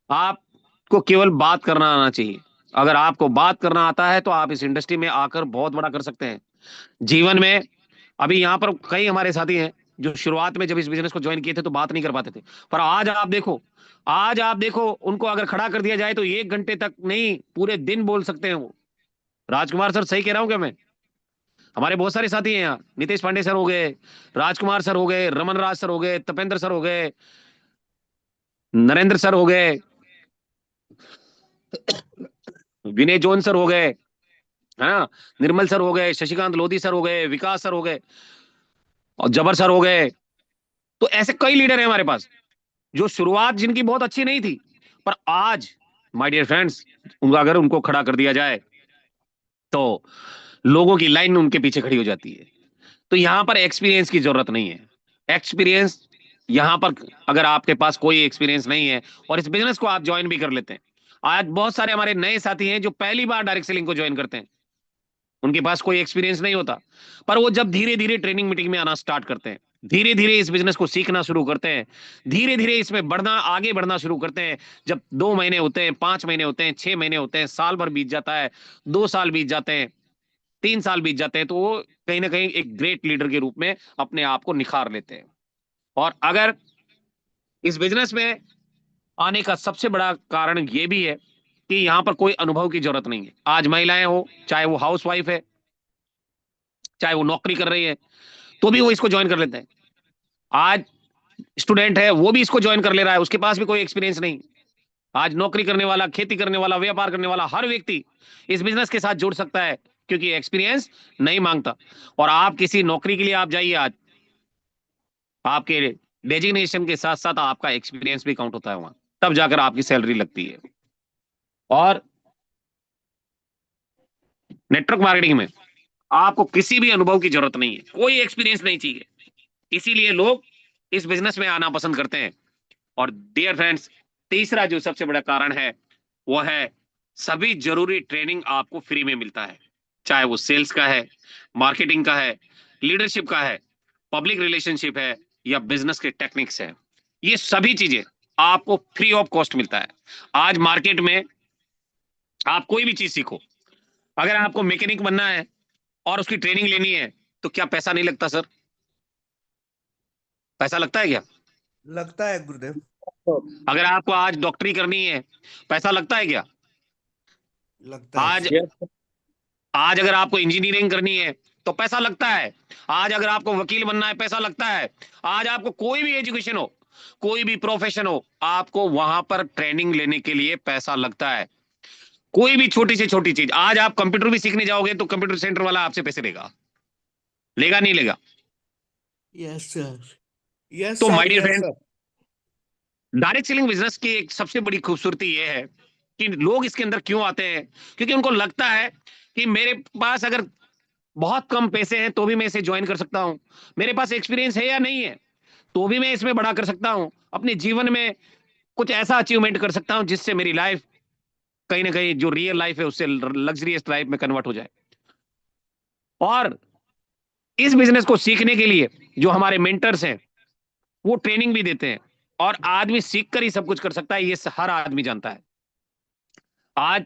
आपको केवल बात करना आना चाहिए। अगर आपको बात करना आता है तो आप इस इंडस्ट्री में आकर बहुत बड़ा कर सकते हैं जीवन में। अभी यहाँ पर कई हमारे साथी हैं जो शुरुआत में जब इस बिजनेस को ज्वाइन किए थे तो बात नहीं कर पाते थे, पर आज आप देखो उनको अगर खड़ा कर दिया जाए तो 1 घंटे तक नहीं, पूरे दिन बोल सकते हैं वो। राजकुमार सर, सही कह रहा हूं क्या मैं? हमारे बहुत सारे साथी हैं यहाँ, नितेश पांडे सर हो गए, राजकुमार सर हो गए, रमन राज सर हो गए, तपेंद्र सर हो गए, नरेंद्र सर हो गए, विनय जॉन सर हो गए, है ना, निर्मल सर हो गए, शशिकांत लोधी सर हो गए, विकास सर हो गए, और जबर सर हो गए। तो ऐसे कई लीडर हैं हमारे पास जो शुरुआत जिनकी बहुत अच्छी नहीं थी, पर आज माय डियर फ्रेंड्स, उनका अगर उनको खड़ा कर दिया जाए तो लोगों की लाइन उनके पीछे खड़ी हो जाती है। तो यहां पर एक्सपीरियंस की जरूरत नहीं है। एक्सपीरियंस यहां पर, अगर आपके पास कोई एक्सपीरियंस नहीं है और इस बिजनेस को आप ज्वाइन भी कर लेते हैं, आज बहुत सारे हमारे नए साथी हैं जो पहली बार डायरेक्ट सेलिंग को ज्वाइन करते हैं, उनके पास कोई एक्सपीरियंस नहीं होता, पर वो जब धीरे धीरे ट्रेनिंग मीटिंग में आना स्टार्ट करते हैं, धीरे धीरे इस बिजनेस को सीखना शुरू करते हैं, धीरे धीरे इसमें आगे बढ़ना शुरू करते हैं, जब 2 महीने होते हैं, 5 महीने होते हैं, 6 महीने होते हैं, साल भर बीत जाता है, 2 साल बीत जाते हैं, 3 साल बीत जाते हैं, तो वो कहीं ना कहीं एक ग्रेट लीडर के रूप में अपने आप को निखार लेते हैं। और अगर इस बिजनेस में आने का सबसे बड़ा कारण ये भी है कि यहां पर कोई अनुभव की जरूरत नहीं है। आज महिलाएं हो, चाहे वो हाउस वाइफ है, चाहे वो नौकरी कर रही है, तो भी वो इसको ज्वाइन कर लेते हैं। आज स्टूडेंट है, वो भी इसको ज्वाइन कर ले रहा है, उसके पास भी कोई एक्सपीरियंस नहीं। आज नौकरी करने वाला, खेती करने वाला, व्यापार करने वाला हर व्यक्ति इस बिजनेस के साथ जुड़ सकता है, क्योंकि एक्सपीरियंस नहीं मांगता। और आप किसी नौकरी के लिए आप जाइए, आज आपके डेजिग्नेशन के साथ साथ आपका एक्सपीरियंस भी काउंट होता है वहां, तब जाकर आपकी सैलरी लगती है। और नेटवर्क मार्केटिंग में आपको किसी भी अनुभव की जरूरत नहीं है, कोई एक्सपीरियंस नहीं चाहिए, इसीलिए लोग इस बिजनेस में आना पसंद करते हैं। और डियर फ्रेंड्स, तीसरा जो सबसे बड़ा कारण है वो है सभी जरूरी ट्रेनिंग आपको फ्री में मिलता है, चाहे वो सेल्स का है, मार्केटिंग का है, लीडरशिप का है, पब्लिक रिलेशनशिप है, या बिजनेस के टेक्निक्स है। ये सभी चीजें आपको फ्री ऑफ कॉस्ट मिलता है। आज मार्केट में आप कोई भी चीज सीखो, अगर आपको मैकेनिक बनना है और उसकी ट्रेनिंग लेनी है तो क्या पैसा नहीं लगता सर? पैसा लगता है क्या? लगता है गुरुदेव। अगर आपको आज डॉक्टरी करनी है, पैसा लगता है क्या? लगता है आज आज अगर आपको इंजीनियरिंग करनी है तो पैसा लगता है। आज अगर आपको वकील बनना है, पैसा लगता है। आज आपको कोई भी एजुकेशन हो, कोई भी प्रोफेशन हो, आपको वहां पर ट्रेनिंग लेने के लिए पैसा लगता है। कोई भी छोटी से छोटी चीज, आज आप कंप्यूटर भी सीखने जाओगे तो कंप्यूटर सेंटर वाला आपसे पैसे लेगा, लेगा नहीं लेगा? यस सर, यस तो sir, my dear yes friend, sir. Direct selling business की एक सबसे बड़ी खूबसूरती यह है कि लोग इसके अंदर क्यों आते हैं, क्योंकि उनको लगता है कि मेरे पास अगर बहुत कम पैसे हैं तो भी मैं इसे ज्वाइन कर सकता हूं, मेरे पास एक्सपीरियंस है या नहीं है तो भी मैं इसमें बड़ा कर सकता हूं, अपने जीवन में कुछ ऐसा अचीवमेंट कर सकता हूं जिससे मेरी लाइफ कहीं ना कहीं जो रियल लाइफ है उससे लग्जरियस लाइफ में कन्वर्ट हो जाए। और इस बिजनेस को सीखने के लिए जो हमारे मेंटर्स हैं वो ट्रेनिंग भी देते हैं, और आदमी सीख कर ही सब कुछ कर सकता है, ये हर आदमी जानता है। आज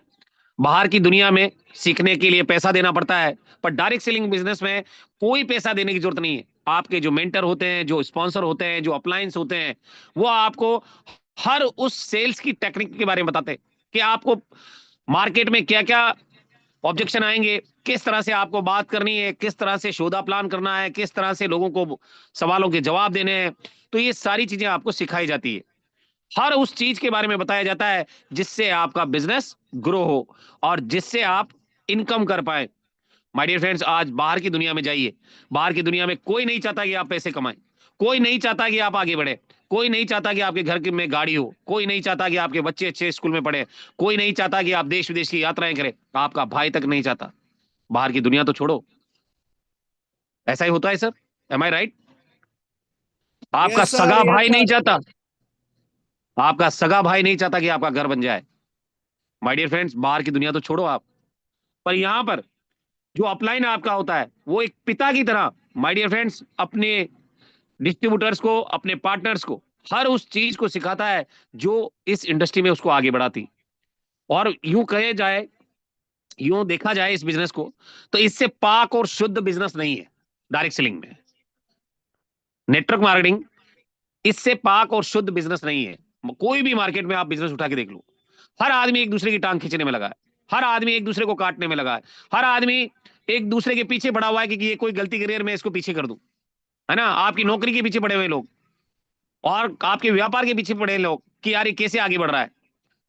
बाहर की दुनिया में सीखने के लिए पैसा देना पड़ता है, पर डायरेक्ट सेलिंग बिजनेस में कोई पैसा देने की जरूरत नहीं है। आपके जो मेंटर होते हैं, जो स्पॉन्सर होते हैं, जो अप्लायंस होते हैं, वो आपको हर उस सेल्स की टेक्निक के बारे में बताते हैं कि आपको मार्केट में क्या क्या ऑब्जेक्शन आएंगे, किस तरह से आपको बात करनी है, किस तरह से सौदा प्लान करना है, किस तरह से लोगों को सवालों के जवाब देने हैं। तो ये सारी चीजें आपको सिखाई जाती है, हर उस चीज के बारे में बताया जाता है जिससे आपका बिजनेस ग्रो हो और जिससे आप इनकम कर पाए। माय डियर फ्रेंड्स, आज बाहर की दुनिया में जाइए, बाहर की दुनिया में कोई नहीं चाहता कि आप पैसे कमाएं, कोई नहीं चाहता कि आप आगे बढ़े, कोई नहीं चाहता कि आपके घर में गाड़ी हो, कोई नहीं चाहता कि आपके बच्चे अच्छे स्कूल में पढ़े, कोई नहीं चाहता कि आप देश विदेश की यात्राएं करें, आपका भाई तक नहीं चाहता। बाहर की दुनिया तो छोड़ो, ऐसा ही होता है सर, एम आई राइट? आपका Yes, sir. सगा Yes, भाई sir. नहीं चाहता, आपका सगा भाई नहीं चाहता कि आपका घर बन जाए। माय डियर फ्रेंड्स, बाहर की दुनिया तो छोड़ो आप, पर यहां पर जो अपलाइन आपका होता है वो एक पिता की तरह माय डियर फ्रेंड्स अपने डिस्ट्रीब्यूटर्स को, अपने पार्टनर्स को हर उस चीज को सिखाता है जो इस इंडस्ट्री में उसको आगे बढ़ाती। और यूं कहे जाए, यूं देखा जाए इस बिजनेस को, तो इससे पाक और शुद्ध बिजनेस नहीं है डायरेक्ट सेलिंग में। नेटवर्क मार्केटिंग इससे पाक और शुद्ध बिजनेस नहीं है। कोई भी मार्केट में आप बिजनेस उठा के देख लो, हर आदमी एक दूसरे की टांग खींचने में लगा है, हर आदमी एक दूसरे को काटने में लगा है, हर आदमी एक दूसरे के पीछे पड़ा हुआ है कि ये कोई गलती करियर में इसको पीछे कर दूं, है ना। आपकी नौकरी के पीछे पड़े हुए लोग और आपके व्यापार के पीछे पड़े लोग कि यार ये कैसे आगे बढ़ रहा है।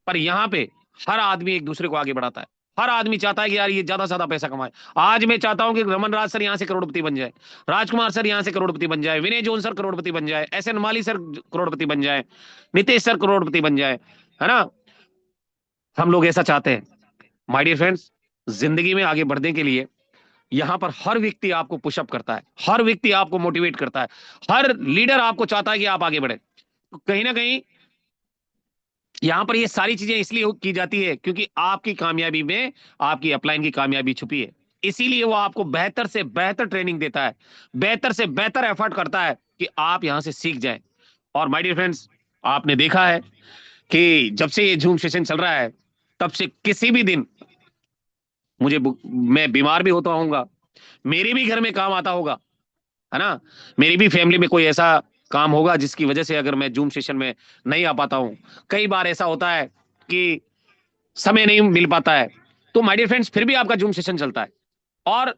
पर यहाँ पे हर आदमी एक दूसरे को आगे बढ़ाता है, हर आदमी चाहता है कि यार ये ज्यादा से ज्यादा पैसा कमाए। आज मैं चाहता हूं कि रमन राज सर यहाँ से करोड़पति बन जाए, राजकुमार सर यहाँ से करोड़पति बन जाए, विनय जोन सर करोड़पति बन जाए, SN माली सर करोड़पति बन जाए, नितेश सर करोड़पति बन जाए, है ना। हम लोग ऐसा चाहते हैं। माय डियर फ्रेंड्स, जिंदगी में आगे बढ़ने के लिए यहां पर हर व्यक्ति आपको पुशअप करता है, हर व्यक्ति आपको मोटिवेट करता है, हर लीडर आपको चाहता है कि आप आगे बढ़े। तो कहीं ना कहीं यहां पर ये सारी चीजें इसलिए की जाती है क्योंकि आपकी कामयाबी में आपकी अपलाइन की कामयाबी छुपी है। इसीलिए वो आपको बेहतर से बेहतर ट्रेनिंग देता है, बेहतर से बेहतर एफर्ट करता है कि आप यहां से सीख जाएं। और माय डियर फ्रेंड्स, आपने देखा है कि जब से ये जूम सेशन चल रहा है तब से किसी भी दिन मैं बीमार भी होता होऊंगा, मेरे भी घर में काम आता होगा, है ना। मेरी भी फैमिली में कोई ऐसा काम होगा जिसकी वजह से अगर मैं जूम सेशन में नहीं आ पाता हूं। कई बार ऐसा होता है कि समय नहीं मिल पाता है, तो माय डियर फ्रेंड्स फिर भी आपका जूम सेशन चलता है। और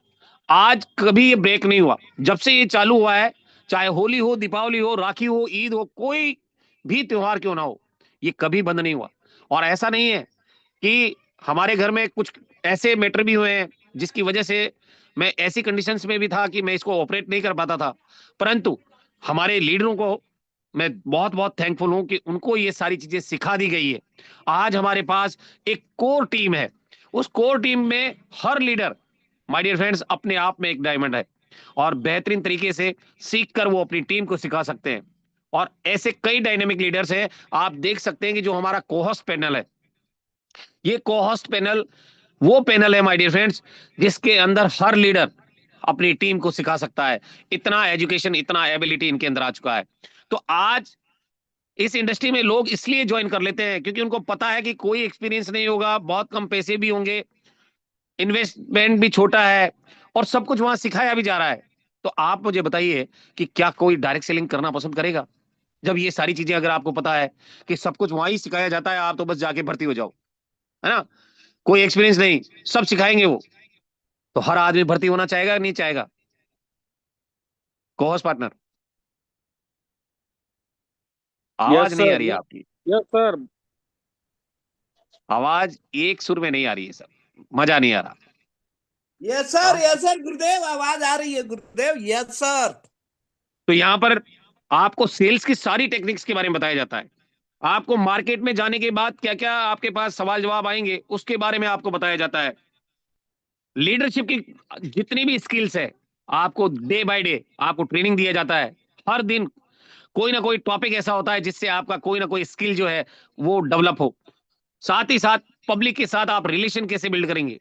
आज कभी ये ब्रेक नहीं हुआ, जब से ये चालू हुआ है, चाहे होली हो, दीपावली हो, राखी हो, ईद हो, कोई भी त्योहार क्यों ना हो, ये कभी बंद नहीं हुआ। और ऐसा नहीं है कि हमारे घर में कुछ ऐसे मैटर भी हुए हैं जिसकी वजह से मैं ऐसी कंडीशंस में भी था कि मैं इसको ऑपरेट नहीं कर पाता था, परंतु हमारे लीडरों को मैं बहुत बहुत थैंकफुल हूं कि उनको ये सारी चीजें सिखा दी गई है। आज हमारे पास एक कोर टीम है, उस कोर टीम में हर लीडर माय डियर फ्रेंड्स अपने आप में एक डायमंड है और बेहतरीन तरीके से सीख कर वो अपनी टीम को सिखा सकते हैं। और ऐसे कई डायनेमिक लीडर्स हैं, आप देख सकते हैं कि जो हमारा कोहोस्ट पैनल है, ये कोहोस्ट पैनल वो पैनल है माय डियर फ्रेंड्स जिसके अंदर हर लीडर अपनी टीम को सिखा सकता है। इतना एजुकेशन, इतना एबिलिटी इनके अंदर आ चुका है। तो आज इस इंडस्ट्री में लोग इसलिए ज्वाइन कर लेते हैं क्योंकि उनको पता है कि कोई एक्सपीरियंस नहीं होगा, बहुत कम पैसे भी होंगे, इन्वेस्टमेंट भी छोटा है और सब कुछ वहां सिखाया भी जा रहा है। तो आप मुझे बताइए कि क्या कोई डायरेक्ट सेलिंग करना पसंद करेगा जब ये सारी चीजें अगर आपको पता है कि सब कुछ वहां ही सिखाया जाता है, आप तो बस जाके भर्ती हो जाओ, है ना। कोई एक्सपीरियंस नहीं, सब सिखाएंगे वो। तो हर आदमी भर्ती होना चाहेगा नहीं चाहेगा? कोहोस्ट पार्टनर, आवाज नहीं आ रही है आपकी, यस सर। आवाज एक सुर में नहीं आ रही है सर, मजा नहीं आ रहा। यस सर गुरुदेव, आवाज आ रही है गुरुदेव। Yes sir. तो यहां पर आपको सेल्स की सारी टेक्निक्स के बारे में बताया जाता है, आपको मार्केट में जाने के बाद क्या क्या आपके पास सवाल जवाब आएंगे उसके बारे में आपको बताया जाता है। लीडरशिप की जितनी भी स्किल्स है आपको डे बाय डे आपको ट्रेनिंग दिया जाता है। हर दिन कोई ना कोई टॉपिक ऐसा होता है जिससे आपका कोई ना कोई स्किल जो है वो डेवलप हो। साथ ही साथ पब्लिक के साथ आप रिलेशन कैसे बिल्ड करेंगे,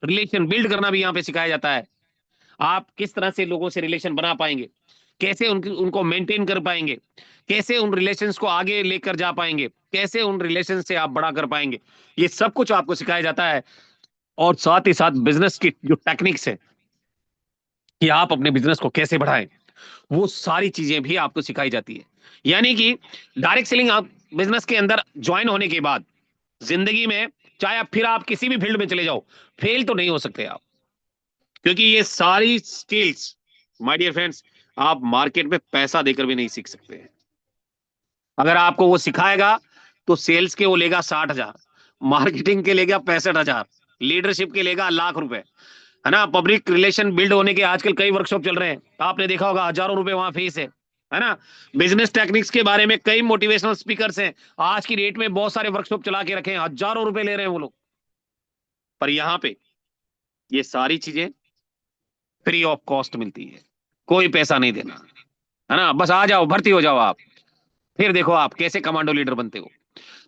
रिलेशन बिल्ड करना भी यहाँ पे सिखाया जाता है। आप किस तरह से लोगों से रिलेशन बना पाएंगे, कैसे उनको मेंटेन कर पाएंगे, कैसे उन रिलेशंस को आगे लेकर जा पाएंगे, कैसे उन रिलेशन से आप बड़ा कर पाएंगे, ये सब कुछ आपको सिखाया जाता है। और साथ ही साथ बिजनेस की जो टेक्निक्स है कि आप अपने बिजनेस को कैसे बढ़ाएं, वो सारी चीजें भी आपको सिखाई जाती है। यानी कि डायरेक्ट सेलिंग आप बिजनेस के अंदर ज्वाइन होने के बाद जिंदगी में चाहे आप फिर आप किसी भी फील्ड में चले जाओ, फेल तो नहीं हो सकते आप, क्योंकि ये सारी स्किल्स माय डियर फ्रेंड्स आप मार्केट में पैसा देकर भी नहीं सीख सकते हैं। अगर आपको वो सिखाएगा तो सेल्स के वो लेगा 60,000, मार्केटिंग के लेगा 65,000, लीडरशिप के लेगा ₹1,00,000, है ना। पब्लिक रिलेशन बिल्ड होने के आजकल कई वर्कशॉप चल रहे हैं, आपने देखा होगा हजारों रुपए वहां फीस है ना। बिजनेस टेक्निक्स के बारे में कई मोटिवेशनल स्पीकर्स हैं, आज की डेट में बहुत सारे वर्कशॉप चला के रखे हैं, हजारों रुपए ले रहे हैं वो लोग। पर यहाँ पे ये सारी चीजें फ्री ऑफ कॉस्ट मिलती है, कोई पैसा नहीं देना, है ना, बस आ जाओ, भर्ती हो जाओ आप, फिर देखो आप कैसे कमांडो लीडर बनते हो।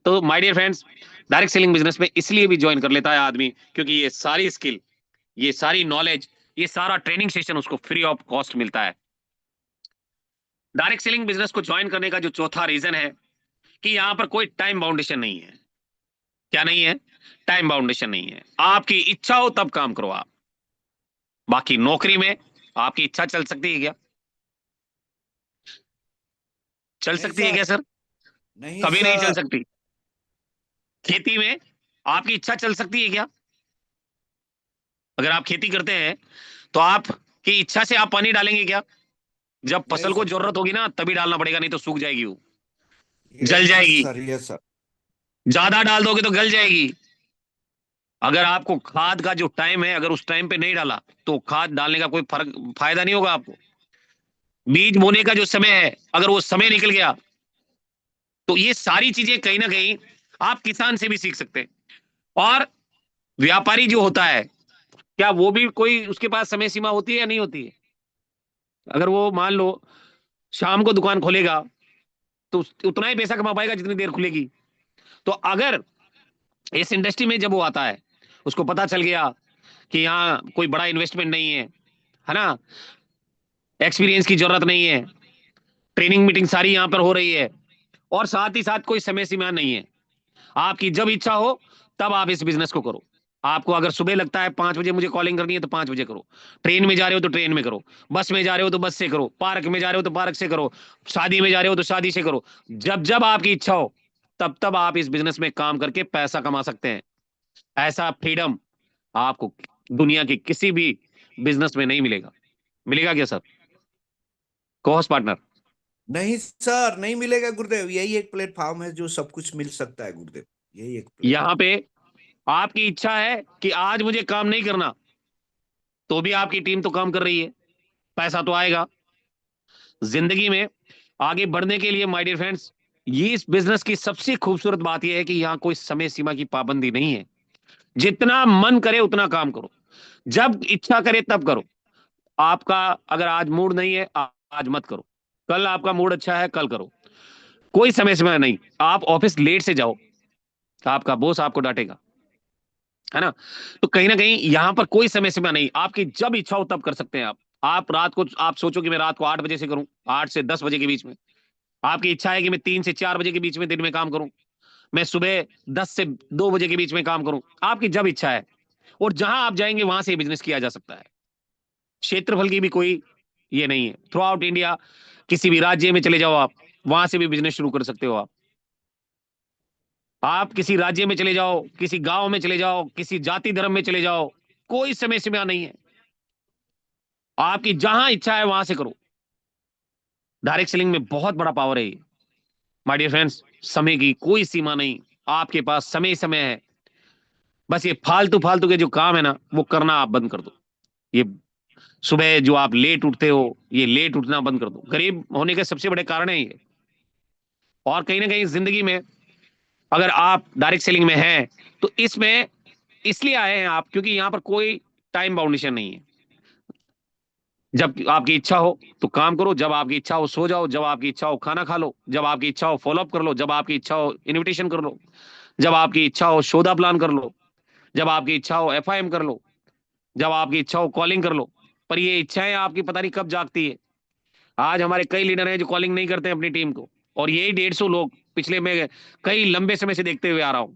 तो my dear friends, direct selling business में इसलिए भी ज्वाइन कर लेता है आदमी क्योंकि ये सारी स्किल, ये सारी नॉलेज, ये सारा ट्रेनिंग सेशन उसको फ्री ऑफ कॉस्ट मिलता है। डायरेक्ट सेलिंग बिजनेस को ज्वाइन करने का जो चौथा रीजन है कि यहां पर कोई टाइम बाउंडेशन नहीं है। क्या नहीं है? टाइम बाउंडेशन नहीं है। आपकी इच्छा हो तब काम करो आप। बाकी नौकरी में आपकी इच्छा चल सकती है क्या? चल नहीं सकती है सर, क्या सर? नहीं कभी नहीं चल सर, सकती। खेती में आपकी इच्छा चल सकती है क्या? अगर आप खेती करते हैं तो आपकी इच्छा से आप पानी डालेंगे क्या? जब नहीं फसल को सर, जरूरत होगी ना तभी डालना पड़ेगा, नहीं तो सूख जाएगी वो, जल यस जाएगी। सर, यस सर, ज्यादा डाल दोगे तो गल जाएगी। अगर आपको खाद का जो टाइम है, अगर उस टाइम पे नहीं डाला तो खाद डालने का कोई फर्क, फायदा नहीं होगा आपको। बीज बोने का जो समय है, अगर वो समय निकल गया, तो ये सारी चीजें कहीं ना कहीं आप किसान से भी सीख सकते हैं। और व्यापारी जो होता है, क्या वो भी कोई उसके पास समय सीमा होती है या नहीं होती है? अगर वो मान लो शाम को दुकान खोलेगा तो उतना ही पैसा कमा पाएगा जितनी देर खुलेगी। तो अगर इस इंडस्ट्री में जब वो आता है, उसको पता चल गया कि यहाँ कोई बड़ा इन्वेस्टमेंट नहीं है ना, एक्सपीरियंस की जरूरत नहीं है, ट्रेनिंग मीटिंग सारी यहाँ पर हो रही है, और साथ ही साथ कोई समय सीमा नहीं है, आपकी जब इच्छा हो तब आप इस बिजनेस को करो। आपको अगर सुबह लगता है 5 बजे मुझे कॉलिंग करनी है तो 5 बजे करो, ट्रेन में जा रहे हो तो ट्रेन में करो, बस में जा रहे हो तो बस से करो, पार्क में जा रहे हो तो पार्क से करो, शादी में जा रहे हो तो शादी से करो। जब जब आपकी इच्छा हो तब तब आप इस बिजनेस में काम करके पैसा कमा सकते हैं। ऐसा फ्रीडम आपको दुनिया की किसी भी बिजनेस में नहीं मिलेगा। मिलेगा क्या सर? Co-host partner. नहीं सर, नहीं मिलेगा गुरुदेव। यही एक प्लेटफॉर्म है जो सब कुछ मिल सकता है गुरुदेव, यही एक यहाँ पे आपकी इच्छा है कि आज मुझे काम नहीं करना, तो भी आपकी टीम तो काम कर रही है, पैसा तो आएगा। जिंदगी में आगे बढ़ने के लिए माय डियर फ्रेंड्स, ये इस बिजनेस की सबसे खूबसूरत बात यह है कि यहाँ कोई समय सीमा की पाबंदी नहीं है। जितना मन करे उतना काम करो, जब इच्छा करे तब करो। आपका अगर आज मूड नहीं है, आज मत करो, कल आपका मूड अच्छा है कल करो, कोई समय सीमा नहीं। आप ऑफिस लेट से जाओ, आपका बॉस आपको डांटेगा, है ना। तो कहीं ना कहीं यहां पर कोई समय सीमा नहीं, आपकी जब इच्छा हो तब कर सकते हैं आप रात को, आप सोचो कि मैं रात को 8 बजे से करूं, 8 से 10 बजे के बीच में। आपकी इच्छा है कि मैं 3 से 4 बजे के बीच में दिन में काम करूं, मैं सुबह 10 से 2 बजे के बीच में काम करूं, आपकी जब इच्छा है। और जहां आप जाएंगे वहां से बिजनेस किया जा सकता है। क्षेत्रफल की भी कोई ये नहीं है। थ्रू आउट इंडिया किसी भी राज्य में चले जाओ, आप वहां से भी बिजनेस शुरू कर सकते हो। आप किसी राज्य में चले जाओ, किसी गांव में चले जाओ, किसी जाति धर्म में चले जाओ, कोई समय सीमा नहीं है। आपकी जहां इच्छा है वहां से करो। डायरेक्ट सेलिंग में बहुत बड़ा पावर है माय डियर फ्रेंड्स। समय की कोई सीमा नहीं, आपके पास समय ही समय है। बस ये फालतू फालतू के जो काम है ना, वो करना आप बंद कर दो। ये सुबह जो आप लेट उठते हो, ये लेट उठना बंद कर दो। गरीब होने के सबसे बड़े कारण है ये। और कहीं ना कहीं जिंदगी में अगर आप डायरेक्ट सेलिंग में हैं तो इसमें इसलिए आए हैं आप क्योंकि यहां पर कोई टाइम बाउंडेशन नहीं है। जब आपकी इच्छा हो तो काम करो, जब आपकी इच्छा हो सो जाओ, जब आपकी इच्छा हो खाना खा लो, जब आपकी इच्छा हो फॉलोअप कर लो, जब आपकी इच्छा हो इनविटेशन कर लो, जब आपकी इच्छा हो सौदा प्लान कर लो, जब आपकी इच्छा हो FIM कर लो, जब आपकी इच्छा हो कॉलिंग कर लो। पर ये इच्छाएं आपकी पता नहीं कब जागती है। आज हमारे कई लीडर हैं जो कॉलिंग नहीं करते हैं अपनी टीम को, और यही 150 लोग पिछले में कई लंबे समय से देखते हुए आ रहा हूं।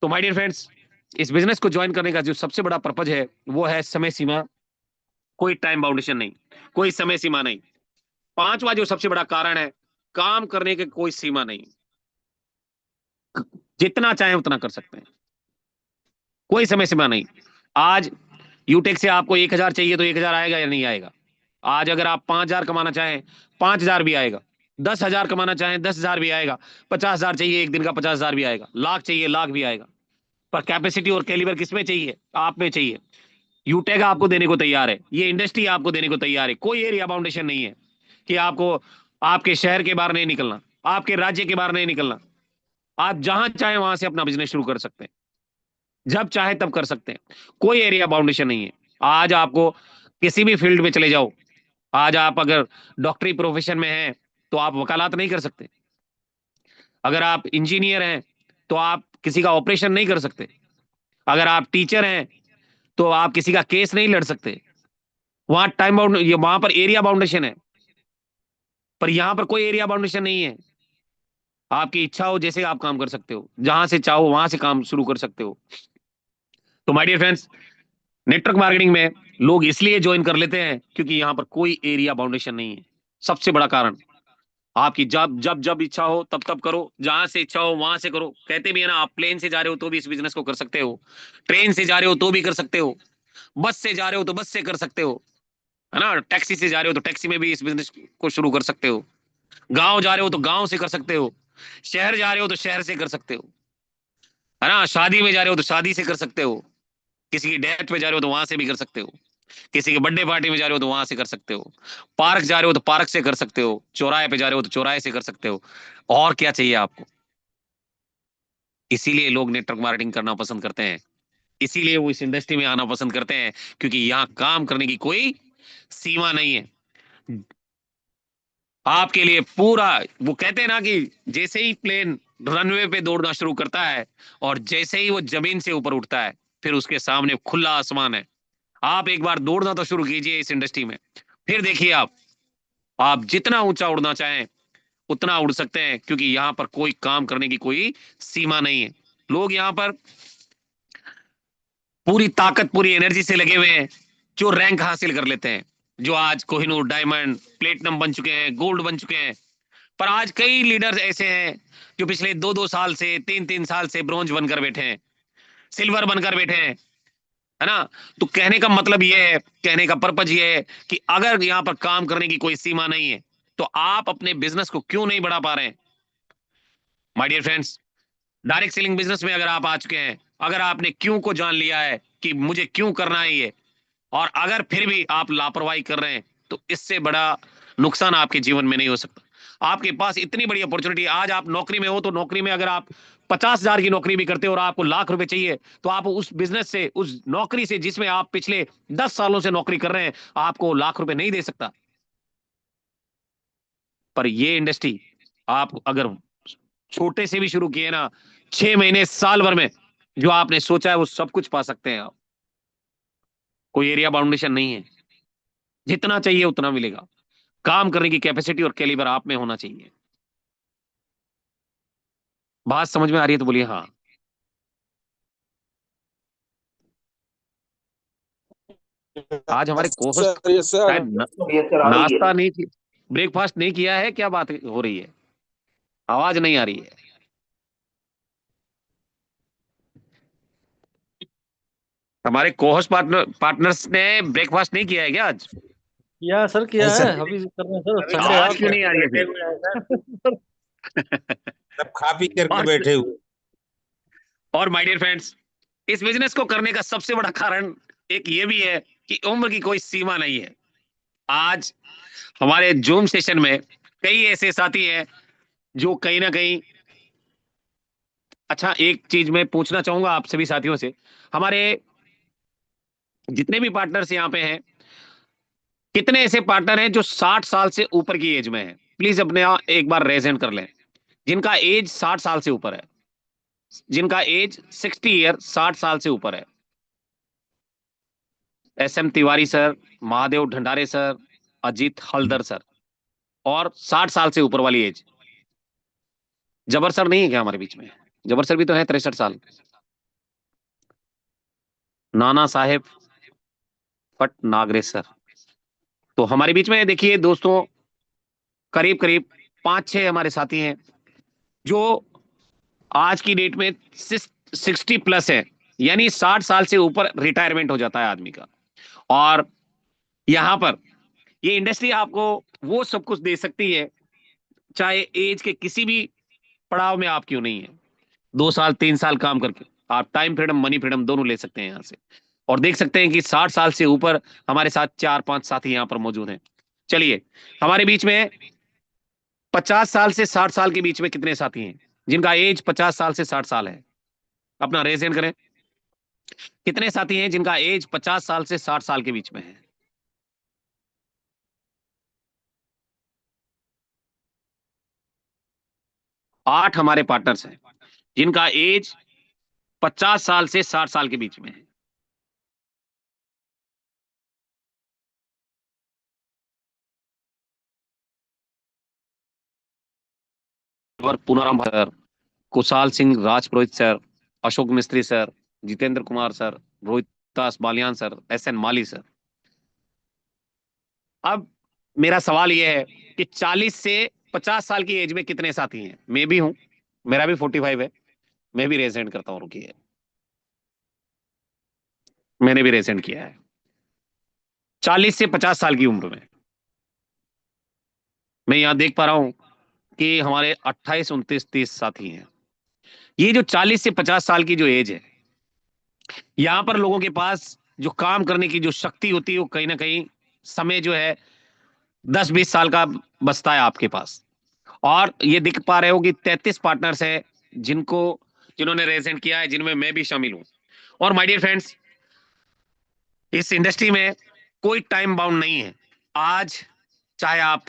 तो माय डियर फ्रेंड्स, इस बिजनेस को ज्वाइन करने का जो सबसे बड़ा पर्पज है वो है समय सीमा, कोई टाइम बाउंडेशन नहीं, कोई समय सीमा नहीं। पांचवा जो सबसे बड़ा कारण है, काम करने के कोई सीमा नहीं, जितना चाहे उतना कर सकते हैं, कोई समय सीमा नहीं। आज यूटेक से आपको 1000 चाहिए तो 1000 आएगा या नहीं आएगा। आज अगर आप 5000 कमाना चाहें 5000 भी आएगा, 10,000 कमाना चाहें 10,000 भी आएगा, 50,000 चाहिए एक दिन का 50,000 भी आएगा, लाख चाहिए लाख भी आएगा। पर कैपेसिटी और कैलिबर किसमें चाहिए? आप में चाहिए। यूटेक आपको देने को तैयार है, ये इंडस्ट्री आपको देने को तैयार है। कोई एरिया बाउंडेशन नहीं है कि आपको आपके शहर के बाहर नहीं निकलना, आपके राज्य के बाहर नहीं निकलना। आप जहां चाहे वहां से अपना बिजनेस शुरू कर सकते हैं, जब चाहे तब कर सकते हैं, कोई एरिया बाउंडेशन नहीं है। आज आपको किसी भी फील्ड में चले जाओ, आज आप अगर डॉक्टरी प्रोफेशन में हैं तो आप वकालत नहीं कर सकते। अगर आप इंजीनियर हैं तो आप किसी का ऑपरेशन नहीं कर सकते। अगर आप टीचर हैं तो आप किसी का केस नहीं लड़ सकते। वहां टाइम बाउंड, ये वहां पर एरिया बाउंडेशन है, पर यहां पर कोई एरिया बाउंडेशन नहीं है। आपकी इच्छा हो जैसे आप काम कर सकते हो, जहां से चाहो वहां से काम शुरू कर सकते हो। तो my dear friends, network marketing में लोग इसलिए ज्वाइन कर लेते हैं क्योंकि यहां पर कोई एरिया बाउंडेशन नहीं है। सबसे बड़ा कारण, आपकी जब जब जब इच्छा हो तब तब करो, जहां से इच्छा हो वहां से करो। कहते भी है ना, आप प्लेन से जा रहे हो तो भी इस बिजनेस को कर सकते हो, ट्रेन से जा रहे हो तो भी कर सकते हो, बस से जा रहे हो तो बस से कर सकते हो, है ना, टैक्सी से जा रहे हो तो टैक्सी में भी इस बिजनेस को शुरू कर सकते हो, गांव जा रहे हो तो गांव से कर सकते हो, शहर जा रहे हो तो शहर से कर सकते हो, है ना, शादी में जा रहे हो तो शादी से कर सकते हो, किसी की डेथ पे जा रहे हो तो वहां से भी कर सकते हो, किसी के बर्थडे पार्टी में जा रहे हो तो वहां से कर सकते हो, पार्क जा रहे हो तो पार्क से कर सकते हो, चौराहे पे जा रहे हो तो चौराहे से कर सकते हो। और क्या चाहिए आपको? इसीलिए लोग नेटवर्क मार्केटिंग करना पसंद करते हैं, इसीलिए वो इस इंडस्ट्री में आना पसंद करते हैं, क्योंकि यहाँ काम करने की कोई सीमा नहीं है। आपके लिए पूरा, वो कहते हैं ना कि जैसे ही प्लेन रनवे पे दौड़ना शुरू करता है और जैसे ही वो जमीन से ऊपर उठता है, फिर उसके सामने खुला आसमान है। आप एक बार दौड़ना तो शुरू कीजिए इस इंडस्ट्री में, फिर देखिए आप जितना ऊंचा उड़ना चाहें उतना उड़ सकते हैं, क्योंकि यहाँ पर कोई काम करने की कोई सीमा नहीं है। लोग यहाँ पर पूरी ताकत, पूरी एनर्जी से लगे हुए हैं, जो रैंक हासिल कर लेते हैं, जो आज कोहिनूर डायमंड, प्लेटिनम बन चुके हैं, गोल्ड बन चुके हैं। पर आज कई लीडर्स ऐसे हैं जो पिछले 2-2 साल से, 3-3 साल से ब्रॉन्ज बनकर बैठे हैं, सिल्वर बनकर बैठे हैं, है ना। तो कहने का मतलब ये है, कहने का पर्पज ये है कि अगर यहाँ पर काम करने की कोई सीमा नहीं है तो आप अपने बिजनेस को क्यों नहीं बढ़ा पा रहे हैं? My dear friends, direct selling business में अगर आप आ चुके हैं, अगर आपने क्यों को जान लिया है कि मुझे क्यों करना है ये, और अगर फिर भी आप लापरवाही कर रहे हैं, तो इससे बड़ा नुकसान आपके जीवन में नहीं हो सकता। आपके पास इतनी बड़ी अपॉर्चुनिटी, आज आप नौकरी में हो तो नौकरी में अगर आप 50,000 की नौकरी भी करते हो और आपको लाख रुपए चाहिए, तो आप उस बिजनेस से, उस नौकरी से जिसमें आप पिछले 10 सालों से नौकरी कर रहे हैं, आपको लाख रुपए नहीं दे सकता। पर ये इंडस्ट्री, आप अगर छोटे से भी शुरू किए ना, 6 महीने, साल भर में जो आपने सोचा है वो सब कुछ पा सकते हैं आप। कोई एरिया बाउंडेशन नहीं है, जितना चाहिए उतना मिलेगा। काम करने की कैपेसिटी और कैलिबर आप में होना चाहिए। बात समझ में आ रही है तो बोलिए हाँ। आज हमारे कोहोस्ट शायद नाश्ता नहीं किया, ब्रेकफास्ट नहीं किया है, क्या बात हो रही है? आवाज नहीं आ रही है। हमारे कोहोस्ट पार्टनर्स ने ब्रेकफास्ट नहीं किया है क्या आज? किया सर, किया है, अभी कर रहे हैं सर। संडे आवाज क्यों नहीं आ रही है फिर? सब खा पी करके बैठे हुए। और माय डियर फ्रेंड्स, इस बिजनेस को करने का सबसे बड़ा कारण एक ये भी है कि उम्र की कोई सीमा नहीं है। आज हमारे जूम सेशन में कई ऐसे साथी हैं जो कहीं ना कहीं, अच्छा एक चीज मैं पूछना चाहूंगा आप सभी साथियों से, हमारे जितने भी पार्टनर्स यहाँ पे हैं, कितने ऐसे पार्टनर हैं जो 60 साल से ऊपर की एज में हैं? प्लीज अपने यहाँ एक बार रेजेंट कर लें, जिनका एज 60 साल से ऊपर है, जिनका एज 60 ईयर, 60 साल से ऊपर है। SM Tiwari sir, Mahadev Dhandare sir, Ajit Haldar sir, और 60 साल से ऊपर वाली एज। जबर सर नहीं है क्या हमारे बीच में? जबर सर भी तो है 63 साल। नाना साहेब फट नागरे सर। तो हमारे बीच में देखिए दोस्तों, करीब करीब 5-6 हमारे साथी हैं जो आज की डेट में 60+ है, यानी 60 साल से ऊपर रिटायरमेंट हो जाता है आदमी का। और यहां पर ये इंडस्ट्री आपको वो सब कुछ दे सकती है, चाहे एज के किसी भी पड़ाव में आप क्यों नहीं है। 2 साल 3 साल काम करके आप टाइम फ्रीडम, मनी फ्रीडम दोनों ले सकते हैं यहां से। और देख सकते हैं कि 60 साल से ऊपर हमारे साथ 4-5 साथी यहां पर मौजूद हैं। चलिए, हमारे बीच में 50 साल से 60 साल के बीच में कितने साथी हैं जिनका एज 50 साल से 60 साल है? अपना रेज हैंड करें। कितने साथी हैं जिनका एज 50 साल से 60 साल के बीच में है? 8 हमारे पार्टनर्स हैं जिनका एज 50 साल से 60 साल के बीच में है। और पूनाराम सर, कुशाल सिंह राजपुरोहित सर, अशोक मिस्त्री सर, जितेंद्र कुमार सर, रोहित दास बालियान सर, SN माली सर। अब मेरा सवाल यह है कि 40 से 50 साल की एज में कितने साथी हैं? मैं भी हूं, मेरा भी 45 है, मैं भी रेजेंट करता हूं, रुकिए, मैंने भी रेजेंट किया है 40 से 50 साल की उम्र में। मैं यहां देख पा रहा हूं कि हमारे 28, 29, 30 साथी हैं। ये जो 40 से 50 साल की जो एज है, यहां पर लोगों के पास जो काम करने की जो शक्ति होती है वो कहीं ना कहीं समय जो है 10-20 साल का बचता है आपके पास। और ये दिख पा रहे हो कि 33 पार्टनर्स है जिन्होंने रेजेंट किया है, जिनमें मैं भी शामिल हूं। और माय डियर फ्रेंड्स, इस इंडस्ट्री में कोई टाइम बाउंड नहीं है। आज चाहे आप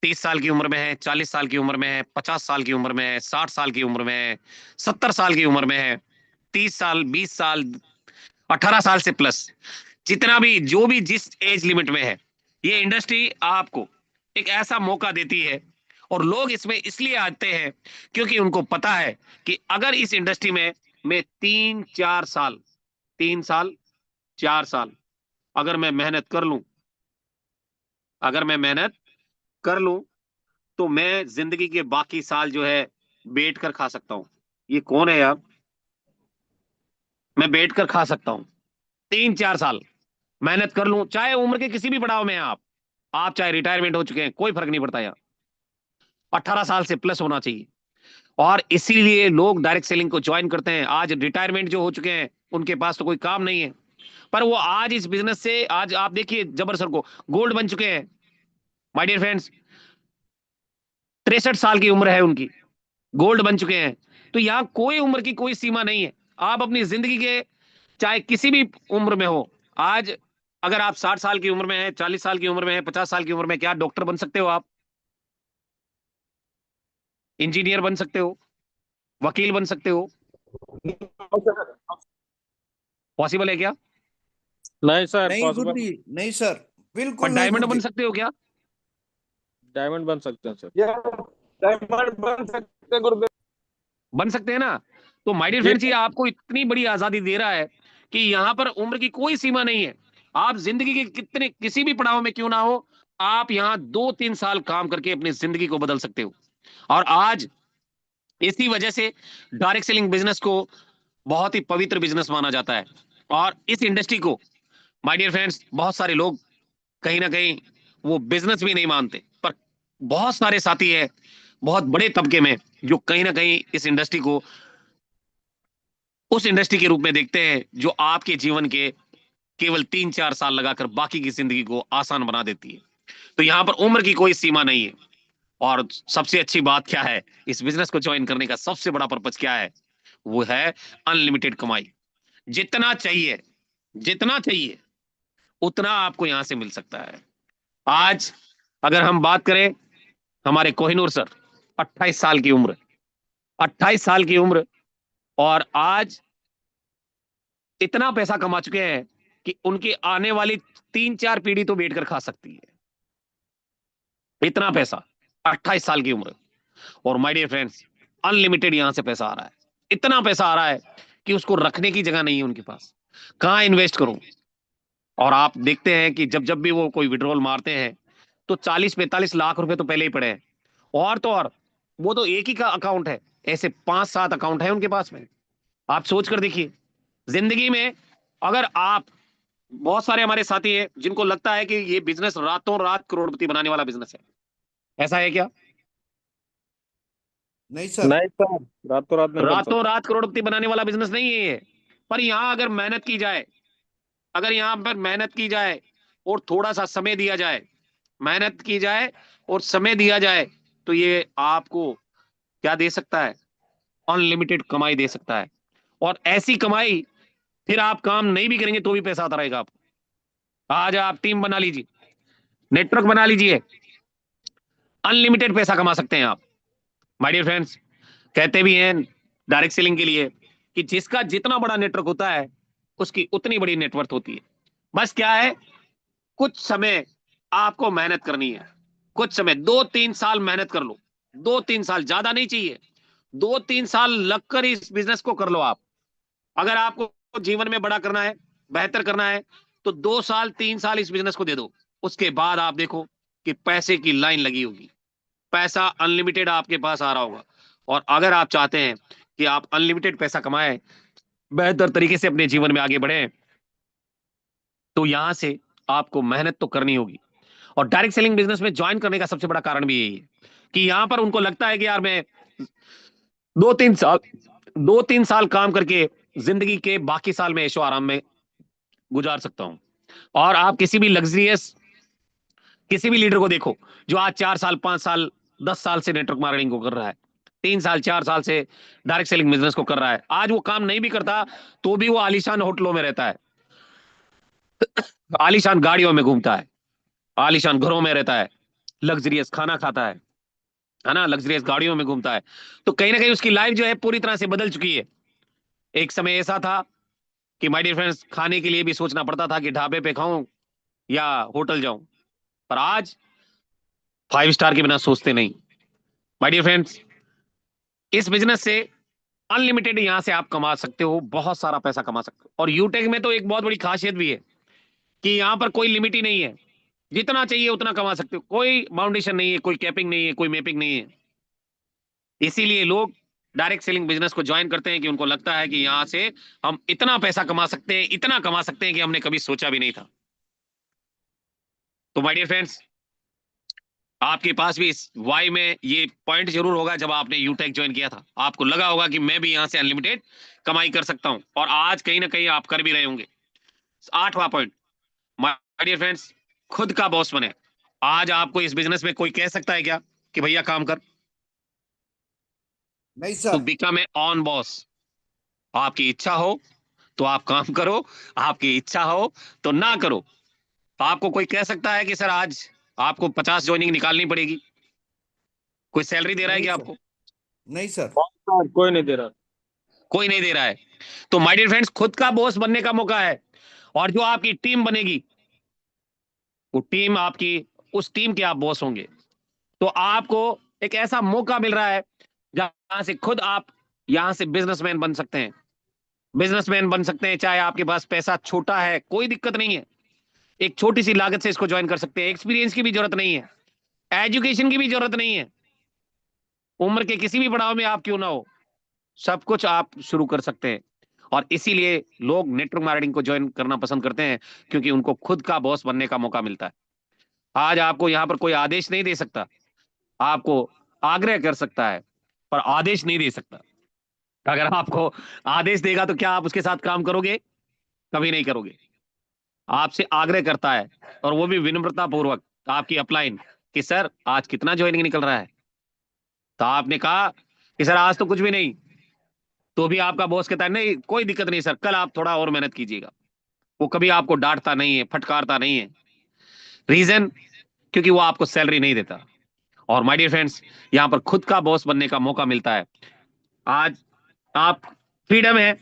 30 साल की उम्र में है, 40 साल की उम्र में है, 50 साल की उम्र में है, 60 साल की उम्र में है, 70 साल की उम्र में है, 30 साल, 20 साल, 18 साल से प्लस, जितना भी जो भी जिस एज लिमिट में है, ये इंडस्ट्री आपको एक ऐसा मौका देती है। और लोग इसमें इसलिए आते हैं क्योंकि उनको पता है कि अगर इस इंडस्ट्री में मैं 3-4 साल, 3 साल, 4 साल अगर मैं मेहनत कर लूं, अगर मैं मेहनत कर लूं, तो मैं जिंदगी के बाकी साल जो है बैठ कर खा सकता हूं। ये कौन है यार? मैं बैठ कर खा सकता हूं 3-4 साल मेहनत कर लूं, चाहे उम्र के किसी भी पड़ाव में हैं आप चाहे रिटायरमेंट हो चुके हैं, कोई फर्क नहीं पड़ता यार, 18 साल से प्लस होना चाहिए। और इसीलिए लोग डायरेक्ट सेलिंग को ज्वाइन करते हैं। आज रिटायरमेंट जो हो चुके हैं उनके पास तो कोई काम नहीं है, पर वो आज इस बिजनेस से, आज आप देखिए जबर सर को गोल्ड बन चुके हैं। माय डियर फ्रेंड्स, 63 साल की उम्र है उनकी, गोल्ड बन चुके हैं। तो यहां कोई उम्र की कोई सीमा नहीं है। आप अपनी जिंदगी के चाहे किसी भी उम्र में हो, आज अगर आप 60 साल की उम्र में है, 40 साल की उम्र में है, 50 साल की उम्र में, क्या डॉक्टर बन सकते हो? आप इंजीनियर बन सकते हो, वकील बन सकते हो, पॉसिबल है क्या? नहीं सर, नहीं पॉसिबल। गुरुजी, नहीं सर, पर बिल्कुल नहीं डायमंड बन गुरुजी। सकते हो क्या? डायमंड बन सकते हैं सर। बन सकते हैं ना? तो माय डियर जी फ्रेंड्स, ये आपको इतनी बड़ी आजादी दे रहा है कि यहां पर उम्र की कोई सीमा नहीं है। आप जिंदगी के कितने किसी भी पड़ाव में क्यों ना हो, आप यहां 2-3 साल काम करके अपनी जिंदगी को बदल सकते हो। और आज इसी वजह से डायरेक्ट सेलिंग बिजनेस को बहुत ही पवित्र बिजनेस माना जाता है। और इस इंडस्ट्री को माय डियर फ्रेंड्स, बहुत सारे लोग कहीं ना कहीं वो बिजनेस भी नहीं मानते, पर बहुत सारे साथी हैं बहुत बड़े तबके में जो कहीं ना कहीं इस इंडस्ट्री को उस इंडस्ट्री के रूप में देखते हैं जो आपके जीवन के केवल 3-4 साल लगाकर बाकी की जिंदगी को आसान बना देती है। तो यहां पर उम्र की कोई सीमा नहीं है। और सबसे अच्छी बात क्या है, इस बिजनेस को ज्वाइन करने का सबसे बड़ा पर्पज क्या है? वो है अनलिमिटेड कमाई। जितना चाहिए, जितना चाहिए उतना आपको यहां से मिल सकता है। आज अगर हम बात करें हमारे कोहिनूर सर, 28 साल की उम्र, 28 साल की उम्र, और आज इतना पैसा कमा चुके हैं कि उनकी आने वाली 3-4 पीढ़ी तो बैठ कर खा सकती है। इतना पैसा, 28 साल की उम्र। और माय डियर फ्रेंड्स, अनलिमिटेड यहां से पैसा आ रहा है, इतना पैसा आ रहा है कि उसको रखने की जगह नहीं है उनके पास, कहां इन्वेस्ट करूं? और आप देखते हैं कि जब जब भी वो कोई विड्रॉल मारते हैं तो 40-45 लाख रुपए तो पहले ही पड़े हैं। और तो और, वो तो एक ही का अकाउंट है, ऐसे 5-7 अकाउंट है उनके पास में। आप सोच कर देखिए, जिंदगी में अगर आप, बहुत सारे हमारे साथी हैं जिनको लगता है कि ये बिजनेस रातों रात करोड़पति बनाने वाला बिजनेस है। ऐसा है क्या? नहीं सर। नहीं सर, रातों रात नहीं बन सकता। रातों रात करोड़पति बनाने वाला बिजनेस नहीं है ये। पर यहां अगर मेहनत की जाए, अगर यहां पर मेहनत की जाए और थोड़ा सा समय दिया जाए, मेहनत की जाए और समय दिया जाए, तो ये आपको क्या दे सकता है? अनलिमिटेड कमाई दे सकता है। और ऐसी कमाई, फिर आप काम नहीं भी करेंगे तो भी पैसा आता रहेगा आपको। आज आप टीम बना लीजिए, नेटवर्क बना लीजिए, अनलिमिटेड पैसा कमा सकते हैं आप। माय डियर फ्रेंड्स, कहते भी हैं डायरेक्ट सेलिंग के लिए कि जिसका जितना बड़ा नेटवर्क होता है उसकी उतनी बड़ी नेटवर्थ होती है। बस क्या है, कुछ समय आपको मेहनत करनी है, कुछ समय 2-3 साल मेहनत कर लो, 2-3 साल, ज्यादा नहीं चाहिए, 2-3 साल लगकर इस बिजनेस को कर लो आप। अगर आपको जीवन में बड़ा करना है, बेहतर करना है, तो 2 साल 3 साल इस बिजनेस को दे दो। उसके बाद आप देखो कि पैसे की लाइन लगी होगी, पैसा अनलिमिटेड आपके पास आ रहा होगा। और अगर आप चाहते हैं कि आप अनलिमिटेड पैसा कमाएं, बेहतर तरीके से अपने जीवन में आगे बढ़ें, तो यहां से आपको मेहनत तो करनी होगी। और डायरेक्ट सेलिंग बिजनेस में ज्वाइन करने का सबसे बड़ा कारण भी यही है कि यहां पर उनको लगता है कि यार मैं 2-3 साल काम करके जिंदगी के बाकी साल में ऐशो आराम में गुजार सकता हूं। और आप किसी भी लग्जरियस किसी भी लीडर को देखो जो आज 4 साल 5 साल 10 साल से नेटवर्क मार्केटिंग को कर रहा है, 3 साल 4 साल से डायरेक्ट सेलिंग बिजनेस को कर रहा है, आज वो काम नहीं भी करता तो भी वो आलीशान होटलों में रहता है, आलीशान गाड़ियों में घूमता है, आलीशान घरों में रहता है, लग्जरियस खाना खाता है ना, लग्जरियस गाड़ियों में घूमता है। तो कहीं ना कहीं उसकी लाइफ जो है पूरी तरह से बदल चुकी है। एक समय ऐसा था कि माय डियर फ्रेंड्स, खाने के लिए भी सोचना पड़ता था कि ढाबे पे खाऊं या होटल जाऊं, पर आज 5 स्टार के बिना सोचते नहीं। माय डियर फ्रेंड्स, इस बिजनेस से अनलिमिटेड यहां से आप कमा सकते हो, बहुत सारा पैसा कमा सकते हो। और यूटेक में तो एक बहुत बड़ी खासियत भी है कि यहां पर कोई लिमिट ही नहीं है, जितना चाहिए उतना कमा सकते हो, कोई बाउंडेशन नहीं है, कोई कैपिंग नहीं है, कोई मैपिंग नहीं है। इसीलिए लोग डायरेक्ट सेलिंग बिजनेस को ज्वाइन करते हैं कि उनको लगता है कि यहां से हम इतना पैसा कमा सकते हैं, इतना कमा सकते हैं कि हमने कभी सोचा भी नहीं था। तो माय डियर फ्रेंड्स, आपके पास भी इस वाई में ये पॉइंट जरूर होगा। जब आपने यूटेक ज्वाइन किया था आपको लगा होगा कि मैं भी यहां से अनलिमिटेड कमाई कर सकता हूं, और आज कहीं ना कहीं आप कर भी रहे होंगे। 8वां पॉइंट, माय डियर फ्रेंड्स, खुद का बॉस बने। आज आपको इस बिजनेस में कोई कह सकता है क्या कि भैया काम कर? नहीं तो sir. Become a on boss. आपकी इच्छा हो तो आप काम करो, आपकी इच्छा हो तो ना करो। आपको कोई कह सकता है कि सर आज आपको 50 ज्वाइनिंग निकालनी पड़ेगी? कोई सैलरी दे रहा है नहीं क्या सर। आपको? नहीं सर। कोई नहीं दे रहा। कोई नहीं दे रहा है। तो माय डियर फ्रेंड्स, खुद का बॉस बनने का मौका है। और जो आपकी टीम बनेगी, वो टीम आपकी, उस टीम के आप बॉस होंगे। तो आपको एक ऐसा मौका मिल रहा है जहां से खुद आप यहां से बिजनेसमैन बन सकते हैं। बिजनेसमैन बन सकते हैं, चाहे आपके पास पैसा छोटा है, कोई दिक्कत नहीं है। एक छोटी सी लागत से इसको ज्वाइन कर सकते हैं। एक्सपीरियंस की भी जरूरत नहीं है, एजुकेशन की भी जरूरत नहीं है, उम्र के किसी भी पड़ाव में आप क्यों ना हो, सब कुछ आप शुरू कर सकते हैं। और इसीलिए लोग नेटवर्क मार्केटिंग को ज्वाइन करना पसंद करते हैं, क्योंकि उनको खुद का बॉस बनने का मौका मिलता है। आज आपको यहां पर कोई आदेश नहीं दे सकता, आपको आग्रह कर सकता है पर आदेश नहीं दे सकता। अगर आपको आदेश देगा तो क्या आप उसके साथ काम करोगे? कभी नहीं करोगे। आपसे आग्रह करता है, और वो भी विनम्रता पूर्वक आपकी अपलाइन कि सर आज कितना ज्वाइनिंग निकल रहा है? तो आपने कहा कि सर आज तो कुछ भी नहीं, तो भी आपका बॉस कहता है नहीं कोई दिक्कत नहीं सर, कल आप थोड़ा और मेहनत कीजिएगा। वो कभी आपको डांटता नहीं है, फटकारता नहीं है। रीजन, क्योंकि वो आपको सैलरी नहीं देता। और माय डियर फ्रेंड्स, यहां पर खुद का बॉस बनने का मौका मिलता है। आज आप फ्रीडम है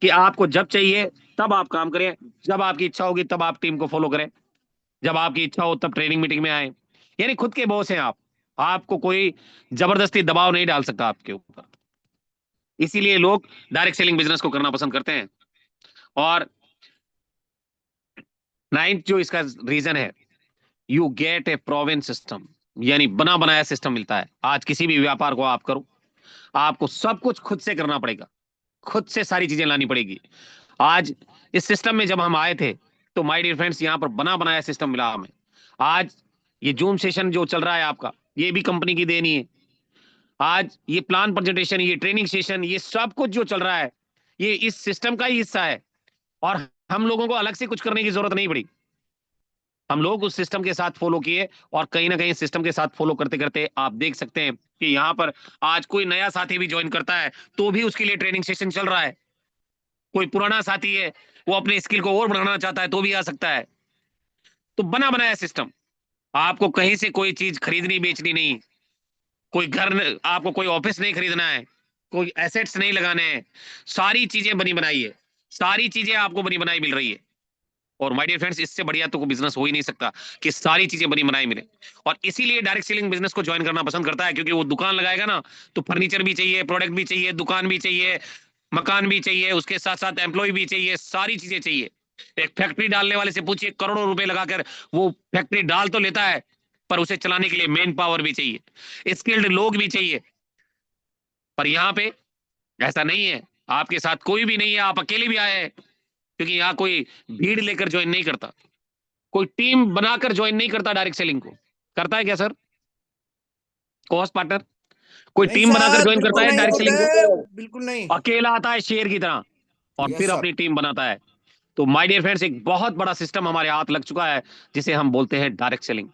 कि आपको जब चाहिए तब आप काम करें, जब आपकी इच्छा होगी तब आप टीम को फॉलो करें, जब आपकी इच्छा हो तब ट्रेनिंग मीटिंग में आए। यानी खुद के बॉस हैं आप, आपको कोई जबरदस्ती दबाव नहीं डाल सकता आपके ऊपर। इसीलिए लोग डायरेक्ट सेलिंग बिजनेस को करना पसंद करते हैं। और 9th जो इसका रीजन है, you gate A proven system, यानी बना बनाया सिस्टम मिलता है। आज किसी भी व्यापार को आप करो, आपको सब कुछ खुद से करना पड़ेगा, खुद से सारी चीजें लानी पड़ेगी। आज इस सिस्टम में जब हम आए थे तो माय डियर फ्रेंड्स, यहां पर बना बनाया सिस्टम मिला हमें। आज ये जूम सेशन जो चल रहा है आपका, ये भी कंपनी की देनी है। आज ये प्लान प्रेजेंटेशन, ये ट्रेनिंग सेशन, ये सब कुछ जो चल रहा है, ये इस सिस्टम का ही हिस्सा है। और हम लोगों को अलग से कुछ करने की जरूरत नहीं पड़ी, हम लोग उस सिस्टम के साथ फॉलो किए। और कहीं ना कहीं सिस्टम के साथ फॉलो करते करते आप देख सकते हैं कि यहां पर आज कोई नया साथी भी ज्वाइन करता है तो भी उसके लिए ट्रेनिंग सेशन चल रहा है। कोई पुराना साथी है, वो अपने स्किल को और बढ़ाना चाहता है तो भी आ सकता है। तो बना बनाया सिस्टम, आपको कहीं से कोई चीज खरीदनी बेचनी नहीं, कोई घर, आपको कोई ऑफिस नहीं खरीदना है, कोई एसेट्स नहीं लगाने हैं, सारी चीजें बनी बनाई है, सारी चीजें आपको बनी बनाई मिल रही है। और माय डियर फ्रेंड्स, इससे बढ़िया तो कोई बिजनेस हो ही नहीं सकता कि सारी चीजें बनी बनाई मिले। और इसीलिए डायरेक्ट सेलिंग बिजनेस को ज्वाइन करना पसंद करता है, क्योंकि वो दुकान लगाएगा ना तो फर्नीचर भी चाहिए, प्रोडक्ट भी चाहिए, दुकान भी चाहिए, मकान भी चाहिए, उसके साथ साथ एम्प्लॉय भी चाहिए, सारी चीजें चाहिए। एक फैक्ट्री डालने वाले से पूछिए, करोड़ों रुपए लगाकर वो फैक्ट्री डाल तो लेता है, पर उसे चलाने के लिए मेन पावर भी चाहिए, स्किल्ड लोग भी चाहिए। पर यहाँ पे ऐसा नहीं है, आपके साथ कोई भी नहीं है, आप अकेले भी आए हैं, क्योंकि यहाँ कोई भीड़ लेकर ज्वाइन नहीं करता, कोई टीम बनाकर ज्वाइन नहीं करता डायरेक्ट सेलिंग को। करता है क्या सर, कोस्ट पार्टनर? कोई नहीं टीम बनाकर सर, ज्वाइन बिल्कुल करता है नहीं डायरेक्ट सेलिंग को? होते, बिल्कुल नहीं। अकेला आता है शेर की तरह और Yes, फिर sir. अपनी टीम बनाता है। तो माय डियर फ्रेंड्स, एक बहुत बड़ा सिस्टम हमारे हाथ लग चुका है, जिसे हम बोलते हैं डायरेक्ट सेलिंग।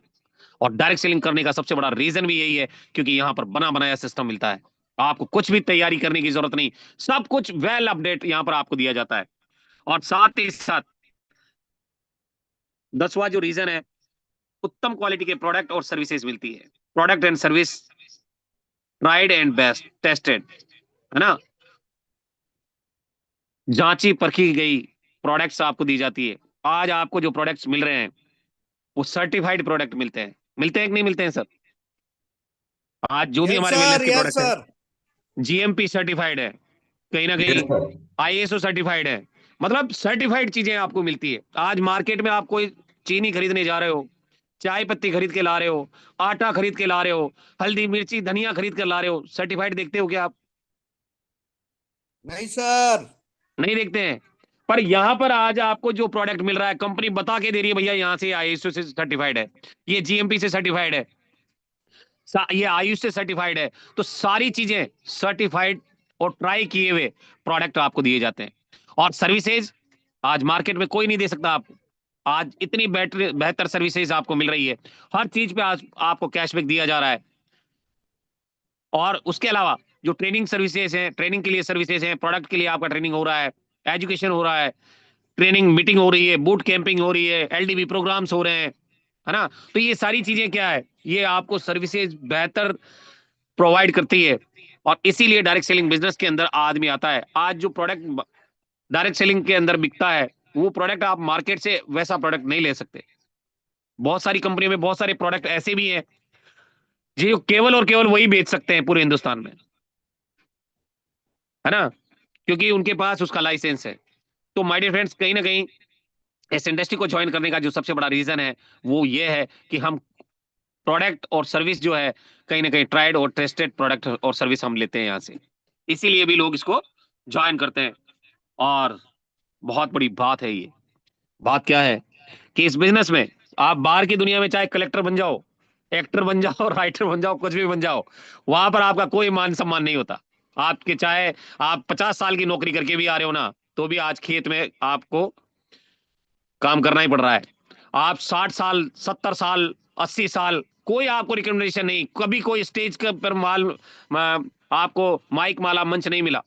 और डायरेक्ट सेलिंग करने का सबसे बड़ा रीजन भी यही है, क्योंकि यहाँ पर बना बनाया सिस्टम मिलता है, आपको कुछ भी तैयारी करने की जरूरत नहीं, सब कुछ वेल अपडेट यहाँ पर आपको दिया जाता है। और साथ ही साथ 10वां जो रीजन है, उत्तम क्वालिटी के प्रोडक्ट और सर्विसेज मिलती है। Product and service tried and best tested, है ना, जांची परखी गई प्रोडक्ट्स आपको दी जाती है। आज आपको जो प्रोडक्ट्स मिल रहे हैं वो सर्टिफाइड प्रोडक्ट मिलते हैं, मिलते हैं कि नहीं मिलते हैं सर? आज जो भी Yes, हमारे sir. वेलनेस के Yes, प्रोडक्ट sir. है, जीएमपी सर्टिफाइड है, कहीं ना कहीं आईएसओ सर्टिफाइड है, मतलब सर्टिफाइड चीजें आपको मिलती है। आज मार्केट में आप कोई चीनी खरीदने जा रहे हो, चाय पत्ती खरीद के ला रहे हो, आटा खरीद के ला रहे हो, हल्दी मिर्ची धनिया खरीद कर ला रहे हो, सर्टिफाइड देखते हो क्या आप? नहीं सर, नहीं देखते हैं। पर यहां पर आज आपको जो प्रोडक्ट मिल रहा है, कंपनी बता के दे रही है, भैया यहाँ से आईएसओ से सर्टिफाइड है, ये जीएमपी से सर्टिफाइड है, ये आयुष से सर्टिफाइड है। तो सारी चीजें सर्टिफाइड और ट्राई किए हुए प्रोडक्ट आपको दिए जाते हैं। और सर्विसेज आज मार्केट में कोई नहीं दे सकता आपको, आज इतनी बेहतर सर्विसेज आपको मिल रही है, हर चीज पे आज आपको कैशबैक दिया जा रहा है। और उसके अलावा जो ट्रेनिंग सर्विसेज हैं, ट्रेनिंग के लिए सर्विसेज हैं, प्रोडक्ट के लिए आपका ट्रेनिंग हो रहा है, एजुकेशन हो रहा है, ट्रेनिंग मीटिंग हो रही है, बूट कैंपिंग हो रही है, एलडीबी प्रोग्राम्स हो रहे हैं, है ना। तो ये सारी चीजें क्या है, ये आपको सर्विसेज बेहतर प्रोवाइड करती है। और इसीलिए डायरेक्ट सेलिंग बिजनेस के अंदर आदमी आता है। आज जो प्रोडक्ट डायरेक्ट सेलिंग के अंदर बिकता है, वो प्रोडक्ट आप मार्केट से वैसा प्रोडक्ट नहीं ले सकते। बहुत सारी कंपनियों में बहुत सारे प्रोडक्ट ऐसे भी हैं जो केवल और केवल वही बेच सकते हैं पूरे हिंदुस्तान में, है ना, क्योंकि उनके पास उसका लाइसेंस है। तो माय डियर फ्रेंड्स, कहीं ना कहीं इस इंडस्ट्री को ज्वाइन करने का जो सबसे बड़ा रीजन है वो ये है कि हम प्रोडक्ट और सर्विस जो है, कहीं ना कहीं ट्राइड और टेस्टेड प्रोडक्ट और सर्विस हम लेते हैं यहाँ से, इसीलिए भी लोग इसको ज्वाइन करते हैं। और बहुत बड़ी बात है ये, बात क्या है कि इस बिजनेस में आप बाहर की दुनिया में चाहे कलेक्टर बन जाओ, एक्टर बन जाओ, राइटर बन जाओ, कुछ भी बन जाओ, वहां पर आपका कोई मान सम्मान नहीं होता। आपके चाहे आप 50 साल की नौकरी करके भी आ रहे हो ना, तो भी आज खेत में आपको काम करना ही पड़ रहा है। आप 60 साल, 70 साल, 80 साल, कोई आपको रिकमेंडेशन नहीं, कभी कोई स्टेज पर आपको माइक माला मंच नहीं मिला।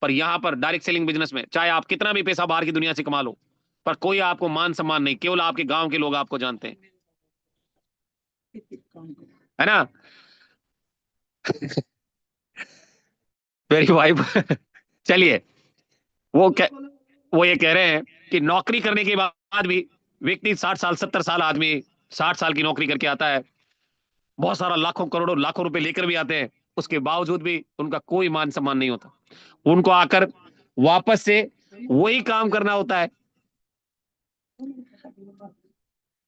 पर यहां पर डायरेक्ट सेलिंग बिजनेस में चाहे आप कितना भी पैसा बाहर की दुनिया से कमा लो, पर कोई आपको मान सम्मान नहीं, केवल आपके गांव के लोग आपको जानते हैं, है ना। मेरी वाइफ चलिए, वो ये कह रहे हैं कि नौकरी करने के बाद भी व्यक्ति 60 साल 70 साल आदमी 60 साल की नौकरी करके आता है, बहुत सारा लाखों करोड़ों लाखों रुपए लेकर भी आते हैं, उसके बावजूद भी उनका कोई मान सम्मान नहीं होता। उनको आकर वापस से वही काम करना होता है,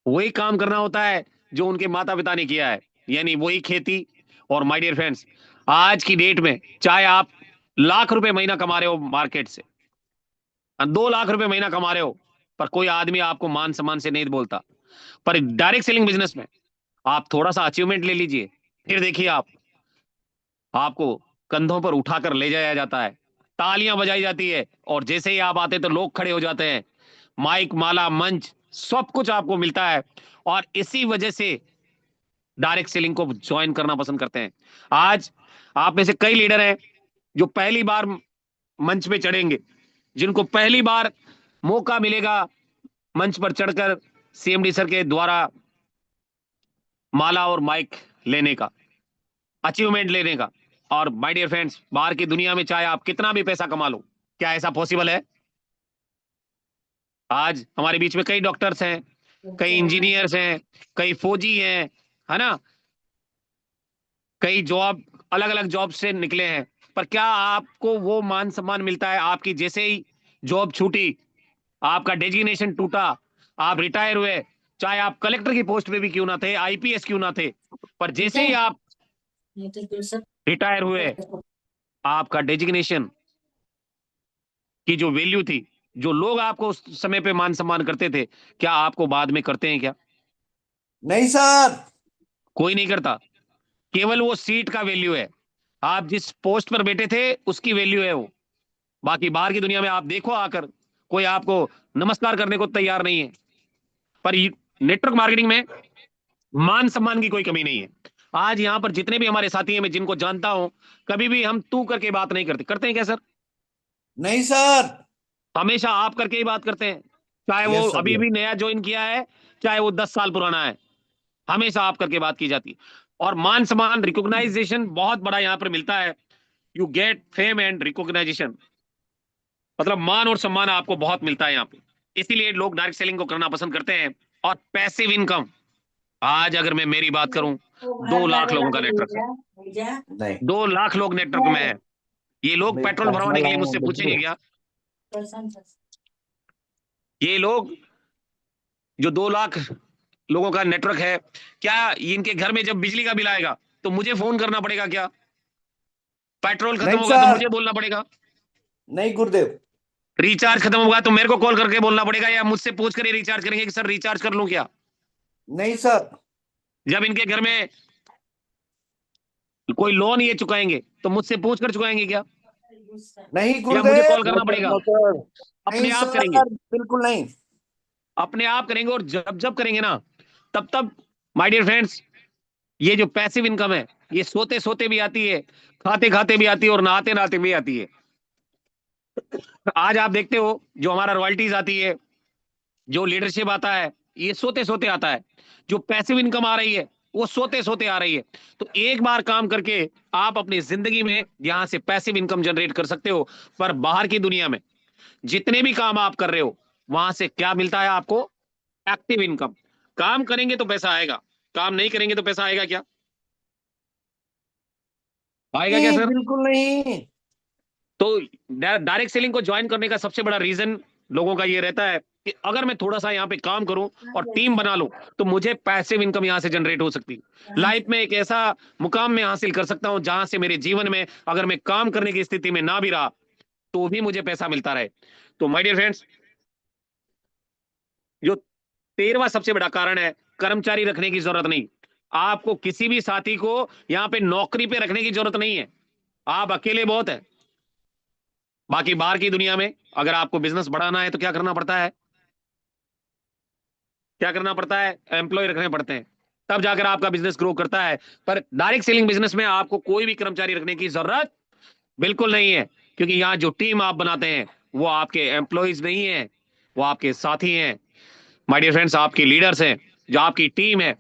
वही काम करना होता है जो उनके माता पिता ने किया है, यानी वही खेती। और माय डियर फ्रेंड्स, आज की डेट में चाहे आप लाख रुपए महीना कमा रहे हो मार्केट से, 2 लाख रुपए महीना कमा रहे हो, पर कोई आदमी आपको मान सम्मान से नहीं बोलता। पर डायरेक्ट सेलिंग बिजनेस में आप थोड़ा सा अचीवमेंट ले लीजिए, फिर देखिए आपको कंधों पर उठाकर ले जाया जाता है, तालियां बजाई जाती है, और जैसे ही आप आते तो लोग खड़े हो जाते हैं, माइक माला मंच सब कुछ आपको मिलता है। और इसी वजह से डायरेक्ट सेलिंग को ज्वाइन करना पसंद करते हैं। आज आप में से कई लीडर हैं जो पहली बार मंच पे चढ़ेंगे, जिनको पहली बार मौका मिलेगा मंच पर चढ़कर सीएमडी सर के द्वारा माला और माइक लेने का, अचीवमेंट लेने का। और माय डियर फ्रेंड्स, बाहर की दुनिया में चाहे आप कितना भी पैसा कमा लो, क्या ऐसा पॉसिबल है? आज हमारे बीच में कई डॉक्टर्स हैं, कई इंजीनियर्स हैं, कई फौजी हैं, है ना, कई जॉब, अलग अलग जॉब से निकले हैं, पर क्या आपको वो मान सम्मान मिलता है? आपकी जैसे ही जॉब छूटी, आपका डेजिग्नेशन टूटा, आप रिटायर हुए, चाहे आप कलेक्टर की पोस्ट पे भी क्यों ना थे, आईपीएस क्यों ना थे, पर जैसे ही आप रिटायर हुए, आपका डेजिग्नेशन की जो वैल्यू थी, जो लोग आपको उस समय पे मान सम्मान करते थे, क्या आपको बाद में करते हैं क्या? नहीं सर। कोई नहीं करता। केवल वो सीट का वैल्यू है, आप जिस पोस्ट पर बैठे थे उसकी वैल्यू है वो। बाकी बाहर की दुनिया में आप देखो आकर, कोई आपको नमस्कार करने को तैयार नहीं है। पर नेटवर्क मार्केटिंग में मान सम्मान की कोई कमी नहीं है। आज यहाँ पर जितने भी हमारे साथी हैं, मैं जिनको जानता हूं, कभी भी हम तू करके बात नहीं करते। करते हैं क्या सर? नहीं सर। हमेशा आप करके ही बात करते हैं, चाहे वो यस सर, अभी भी नया ज्वाइन किया है, चाहे वो 10 साल पुराना है, हमेशा आप करके बात की जाती है। और मान सम्मान, रिकॉग्नाइजेशन बहुत बड़ा यहाँ पर मिलता है। You get fame and recognisation, मतलब मान और सम्मान आपको बहुत मिलता है यहाँ पे। इसीलिए लोग डायरेक्ट सेलिंग को करना पसंद करते हैं। और पैसिव इनकम, आज अगर मैं मेरी बात करूं, 2 लाख लोगों का नेटवर्क है, नहीं 2 लाख लोग नेटवर्क में है। ये लोग पेट्रोल भरवाने के लिए मुझसे पूछेंगे क्या? ये लोग जो 2 लाख लोगों का नेटवर्क है, क्या इनके घर में जब बिजली का बिल आएगा तो मुझे फोन करना पड़ेगा क्या? पेट्रोल खत्म नहीं होगा तो सर। मुझे बोलना पड़ेगा? नहीं गुरुदेव। रिचार्ज खत्म होगा तो मेरे को कॉल करके बोलना पड़ेगा, या मुझसे पूछ कर ये रिचार्ज करेंगे कि सर रिचार्ज कर लूं क्या? नहीं सर। जब इनके घर में कोई लोन ये चुकाएंगे तो मुझसे पूछ कर चुकाएंगे क्या, नहीं या गुरुदेव। मुझे कॉल नो करना सर, पड़ेगा? No sir. अपने नहीं आप सर, करेंगे, बिल्कुल नहीं। अपने आप करेंगे। और जब जब करेंगे ना, तब तब माय डियर फ्रेंड्स, ये जो पैसिव इनकम है, ये सोते सोते भी आती है, खाते खाते भी आती है, और नहाते नहाते भी आती है। आज आप देखते हो जो हमारा रॉयल्टीज आती है, जो लीडरशिप आता है, ये सोते सोते आता है। जो पैसिव इनकम आ रही है, वो सोते सोते आ रही है। तो एक बार काम करके आप अपनी जिंदगी में यहां से पैसिव इनकम जनरेट कर सकते हो। पर बाहर की दुनिया में जितने भी काम आप कर रहे हो, वहां से क्या मिलता है आपको? Active income. काम करेंगे तो पैसा आएगा, काम नहीं करेंगे तो पैसा आएगा क्या? आएगा क्या नहीं सर? बिल्कुल नहीं। तो डायरेक्ट सेलिंग को ज्वाइन करने का सबसे बड़ा रीजन लोगों का ये रहता है कि अगर मैं थोड़ा सा यहाँ पे काम करूं और टीम बना लूं, तो मुझे पैसिव इनकम यहाँ से जनरेट हो सकती है। लाइफ में एक ऐसा मुकाम में हासिल कर सकता हूं जहां से मेरे जीवन में अगर मैं काम करने की स्थिति में ना भी रहा, तो भी मुझे पैसा मिलता रहे। तो माय डियर फ्रेंड्स, जो 13वां सबसे बड़ा कारण है, कर्मचारी रखने की जरूरत नहीं। आपको किसी भी साथी को यहाँ पे नौकरी पे रखने की जरूरत नहीं है, आप अकेले बहुत है। बाकी बाहर की दुनिया में अगर आपको बिजनेस बढ़ाना है तो क्या करना पड़ता है? क्या करना पड़ता है? एम्प्लॉय रखने पड़ते हैं, तब जाकर आपका बिजनेस ग्रो करता है। पर डायरेक्ट सेलिंग बिजनेस में आपको कोई भी कर्मचारी रखने की जरूरत बिल्कुल नहीं है, क्योंकि यहाँ जो टीम आप बनाते हैं वो आपके एम्प्लॉयज नहीं है, वो आपके साथी हैं। माय डियर फ्रेंड्स, आपके लीडर्स हैं, जो आपकी टीम है।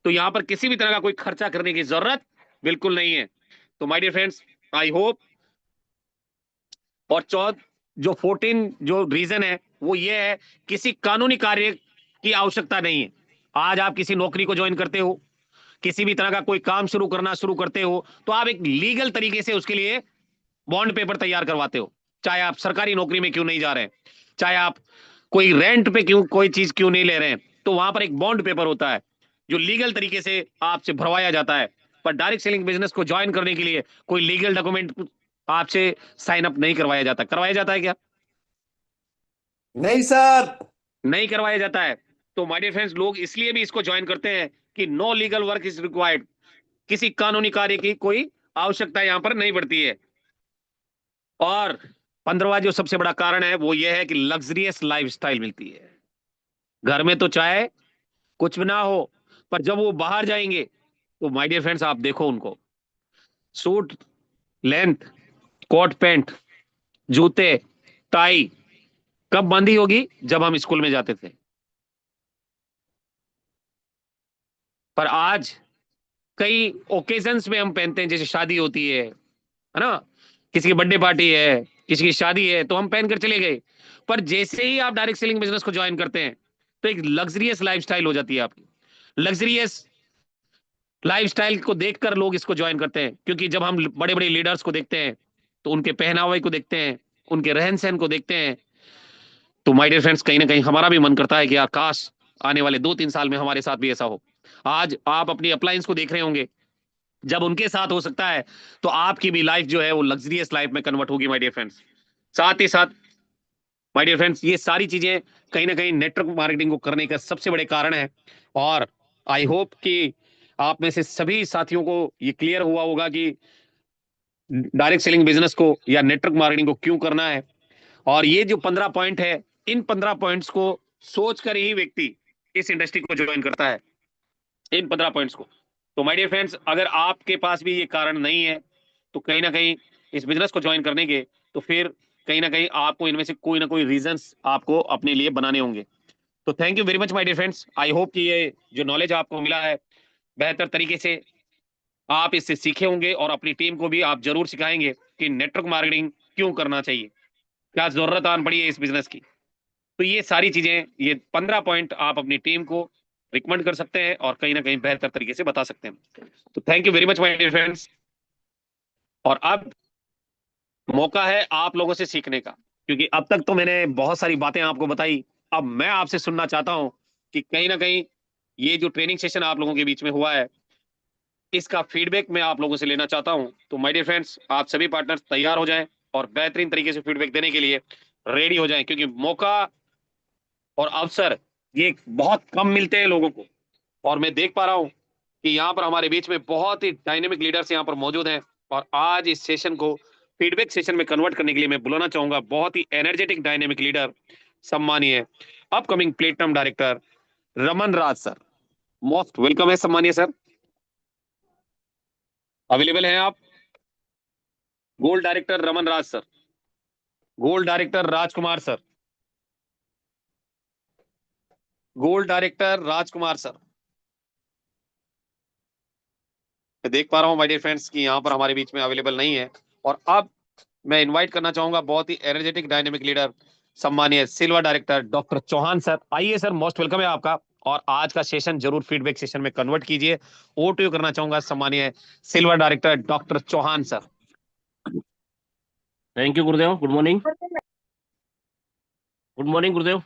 तो यहाँ पर किसी भी तरह का कोई खर्चा करने की जरूरत बिल्कुल नहीं है। तो my dear friends, I hope. और जो 14 जो रीजन है वो ये है, किसी कानूनी कार्य की आवश्यकता नहीं है। आज आप किसी नौकरी को ज्वाइन करते हो, किसी भी तरह का कोई काम शुरू करते हो, तो आप एक लीगल तरीके से उसके लिए बॉन्ड पेपर तैयार करवाते हो। चाहे आप सरकारी नौकरी में क्यों नहीं जा रहे हैं, चाहे आप कोई रेंट पे क्यों कोई चीज क्यों नहीं ले रहे हैं, तो वहां पर एक बॉन्ड पेपर होता है जो लीगल तरीके से आपसे भरवाया जाता है। पर डायरेक्ट सेलिंग बिजनेस को ज्वाइन करने के लिए कोई लीगल डॉक्यूमेंट आपसे साइन अप नहीं करवाया जाता। करवाया जाता है क्या? नहीं सर। नहीं करवाया जाता है। तो माय डियर फ्रेंड्स, लोग इसलिए भी इसको ज्वाइन करते हैं कि no legal work is required, किसी कानूनी कार्य की कोई आवश्यकता यहां पर नहीं पड़ती है। और 15वां जो सबसे बड़ा कारण है वो ये है कि लग्जरियस लाइफस्टाइल मिलती है। घर में तो चाहे कुछ भी ना हो, पर जब वो बाहर जाएंगे तो माय डियर फ्रेंड्स, आप देखो उनको सूट, लेंथ, कोट पैंट, जूते, टाई कब बंदी होगी? जब हम स्कूल में जाते थे। पर आज कई ओकेजन्स में हम पहनते हैं, जैसे शादी होती है ना, किसी की बर्थडे पार्टी है, किसी की शादी है, तो हम पहन कर चले गए। पर जैसे ही आप डायरेक्ट सेलिंग बिजनेस को ज्वाइन करते हैं तो एक लग्जरियस लाइफस्टाइल हो जाती है आपकी। लग्जरियस लाइफस्टाइल को देखकर लोग इसको ज्वाइन करते हैं, क्योंकि जब हम बड़े बड़े लीडर्स को देखते हैं तो उनके पहनावे को देखते हैं, उनके रहन सहन को देखते हैं, तो माय डियर फ्रेंड्स कहीं ना कहीं हमारा भी मन करता है कि यार काश आने वाले 2-3 साल में हमारे साथ भी ऐसा हो। आज आप अपनी अप्लायंस को देख रहे होंगे, जब उनके साथ हो सकता है तो आपकी भी लाइफ जो है वो लग्जरियस लाइफ में कन्वर्ट होगी माय डियर फ्रेंड्स। साथ ही साथ माय डियर फ्रेंड्स ये सारी चीजें कहीं ना कहीं नेटवर्क मार्केटिंग को करने का सबसे बड़े कारण है। और आई होप कि आप में से सभी साथियों को ये क्लियर हुआ होगा कि डायरेक्ट सेलिंग बिजनेस को या नेटवर्क मार्केटिंग को क्यों करना है। और ये जो 15 पॉइंट है, इन 15 पॉइंट्स को सोचकर ही व्यक्ति इस इंडस्ट्री को ज्वाइन करता है, इन 15 पॉइंट्स को। तो माय डियर फ्रेंड्स अगर आपके पास भी ये कारण नहीं है तो कहीं ना कहीं इस बिजनेस को ज्वाइन करने के, तो फिर कहीं ना कहीं आपको इनमें से कोई ना कोई रीजंस आपको अपने लिए बनाने होंगे। तो thank you very much my dear friends. I hope कि ये जो नॉलेज आपको मिला है बेहतर तरीके से आप इससे सीखे होंगे और अपनी टीम को भी आप जरूर सिखाएंगे कि नेटवर्क मार्केटिंग क्यों करना चाहिए, क्या जरूरत आन पड़ी है इस बिजनेस की। तो ये सारी चीजें, ये 15 पॉइंट आप अपनी टीम को रिकमेंड कर सकते हैं और कहीं ना कहीं बेहतर तरीके से बता सकते हैं। तो thank you very much my dear friends. और अब मौका है आप लोगों से सीखने का, क्योंकि अब तक तो मैंने बहुत सारी बातें आपको बताई। अब मैं आपसे सुनना चाहता हूं कि कहीं ना कहीं ये जो ट्रेनिंग सेशन आप लोगों के बीच में हुआ है इसका फीडबैक मैं आप लोगों से लेना चाहता हूं। तो माय डियर फ्रेंड्स आप सभी पार्टनर्स तैयार हो जाएं और बेहतरीन तरीके से फीडबैक देने के लिए रेडी हो जाएं, क्योंकि मौका और अवसर ये बहुत कम मिलते हैं लोगों को। और मैं देख पा रहा हूं कि यहाँ पर हमारे बीच में बहुत ही डायनेमिक लीडर्स यहाँ पर मौजूद हैं। और आज इस सेशन को फीडबैक सेशन में कन्वर्ट करने के लिए मैं बुलाना चाहूंगा बहुत ही एनर्जेटिक डायनेमिक लीडर, सम्मानीय upcoming platinum director Raman Raj sir. Most welcome है सम्मानीय सर। अवेलेबल हैं आप? Gold director Raman Raj sir, gold director Rajkumar sir, gold director Rajkumar sir. मैं देख पा रहा हूं माय डियर फ्रेंड्स कि यहाँ पर हमारे बीच में अवेलेबल नहीं है। और अब मैं इनवाइट करना चाहूंगा बहुत ही एनर्जेटिक डायनेमिक लीडर, सम्मानीय silver director doctor Chauhan sir. आइए सर, मोस्ट वेलकम है आपका। और आज का सेशन जरूर फीडबैक सेशन में कन्वर्ट कीजिए। ओवर टू यू करना चाहूंगा सम्मानीय silver director doctor Chauhan sir. Thank you गुरुदेव। Good morning. गुड मॉर्निंग गुरुदेव।